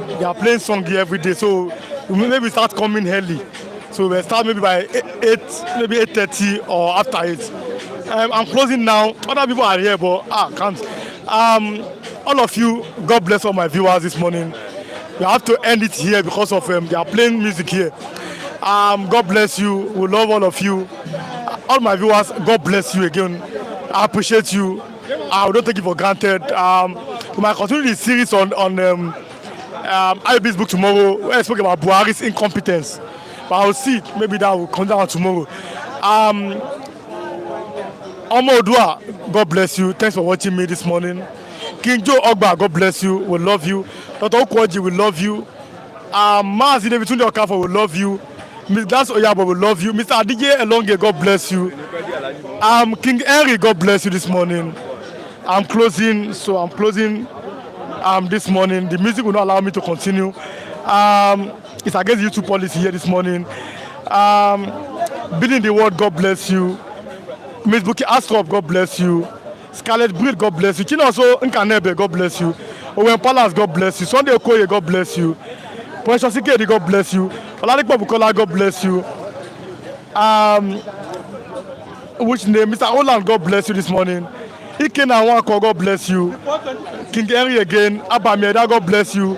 They are playing song here every day, so we maybe start coming early. So we'll start maybe by 8, maybe 8:30 or after 8. I'm closing now. Other people are here, but I can't. All of you, God bless all my viewers this morning. We have to end it here because of they are playing music here. God bless you. We love all of you. All my viewers, God bless you again. I appreciate you. I don't take it for granted. We might continue this series on IB's book tomorrow, where I spoke about Buhari's incompetence. But I'll see. Maybe that will come down tomorrow. Omo Odua, God bless you. Thanks for watching me this morning. King Joe Ogba, God bless you. We love you. Dr. Okwoji, we love you. Mazi Davitunde Okafor, we love you. Ms. Glas Oyabo, we love you. Mr. Adige Elonge, God bless you. King Henry, God bless you this morning. I'm closing this morning. The music will not allow me to continue. It's against YouTube policy here this morning. Building the world, God bless you. Miss Buki Astrop, God bless you. Scarlett Breed, God bless you. Chinoso Nkanebe, God bless you. Owen Palace, God bless you. Sunday Okoye, God bless you. Precious Ikedi, God bless you. Oladipo Bukola, God bless you. Which name? Mr. Olan, God bless you this morning. Ikena Wanko, God bless you. King Henry again. Abamieda, God bless you.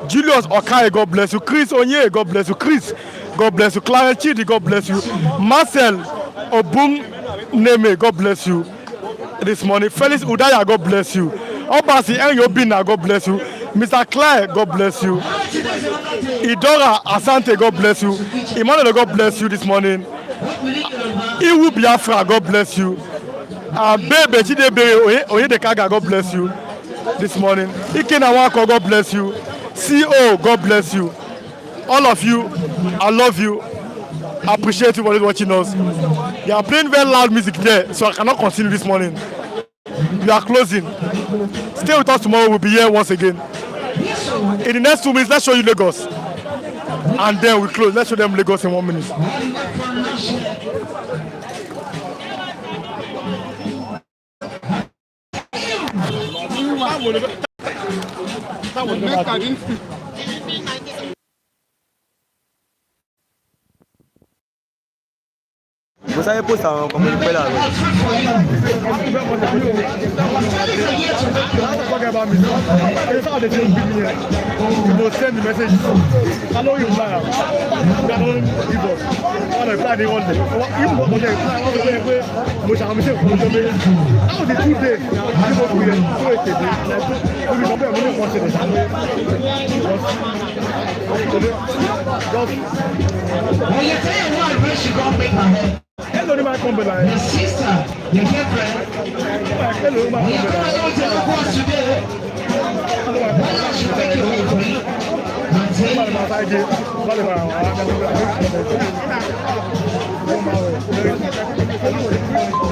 Julius Okai, God bless you. Chris Onye, God bless you. Chris, God bless you. Clarence Chidi, God bless you. Marcel Obum Neme, God bless you. This morning. Felix Udaya, God bless you. Obasi Enyobina, God bless you. Mr. Claire, God bless you. Idora Asante, God bless you. Emmanuel, God bless you this morning. Iwu Biafra, God bless you. Bebe Chidebe Oyedekaga, God bless you this morning. Ikena Wako, God bless you. CO, God bless you. All of you, I love you. I appreciate you for watching us. You are playing very loud music there, so I cannot continue this morning. We are closing. Stay with us tomorrow. We'll be here once again. In the next 2 minutes, let's show you Lagos. And then we close. Let's show them Lagos in 1 minute. Mo sáré post àwọn ọkọ̀ mo ní pẹ́ láàárọ̀. You send the message. Hello, you plan. You don't Igbos. I reply the one day. Even what they reply, what they say, which I'm saying, how the 2 days? People will do it today. We will compare money for the Sunday. Well, you tell you what, where she gonna make my head. Hello, my company. Your sister, your girlfriend. Hello, my You don't tell the boss today. Why should make you wait for me? company.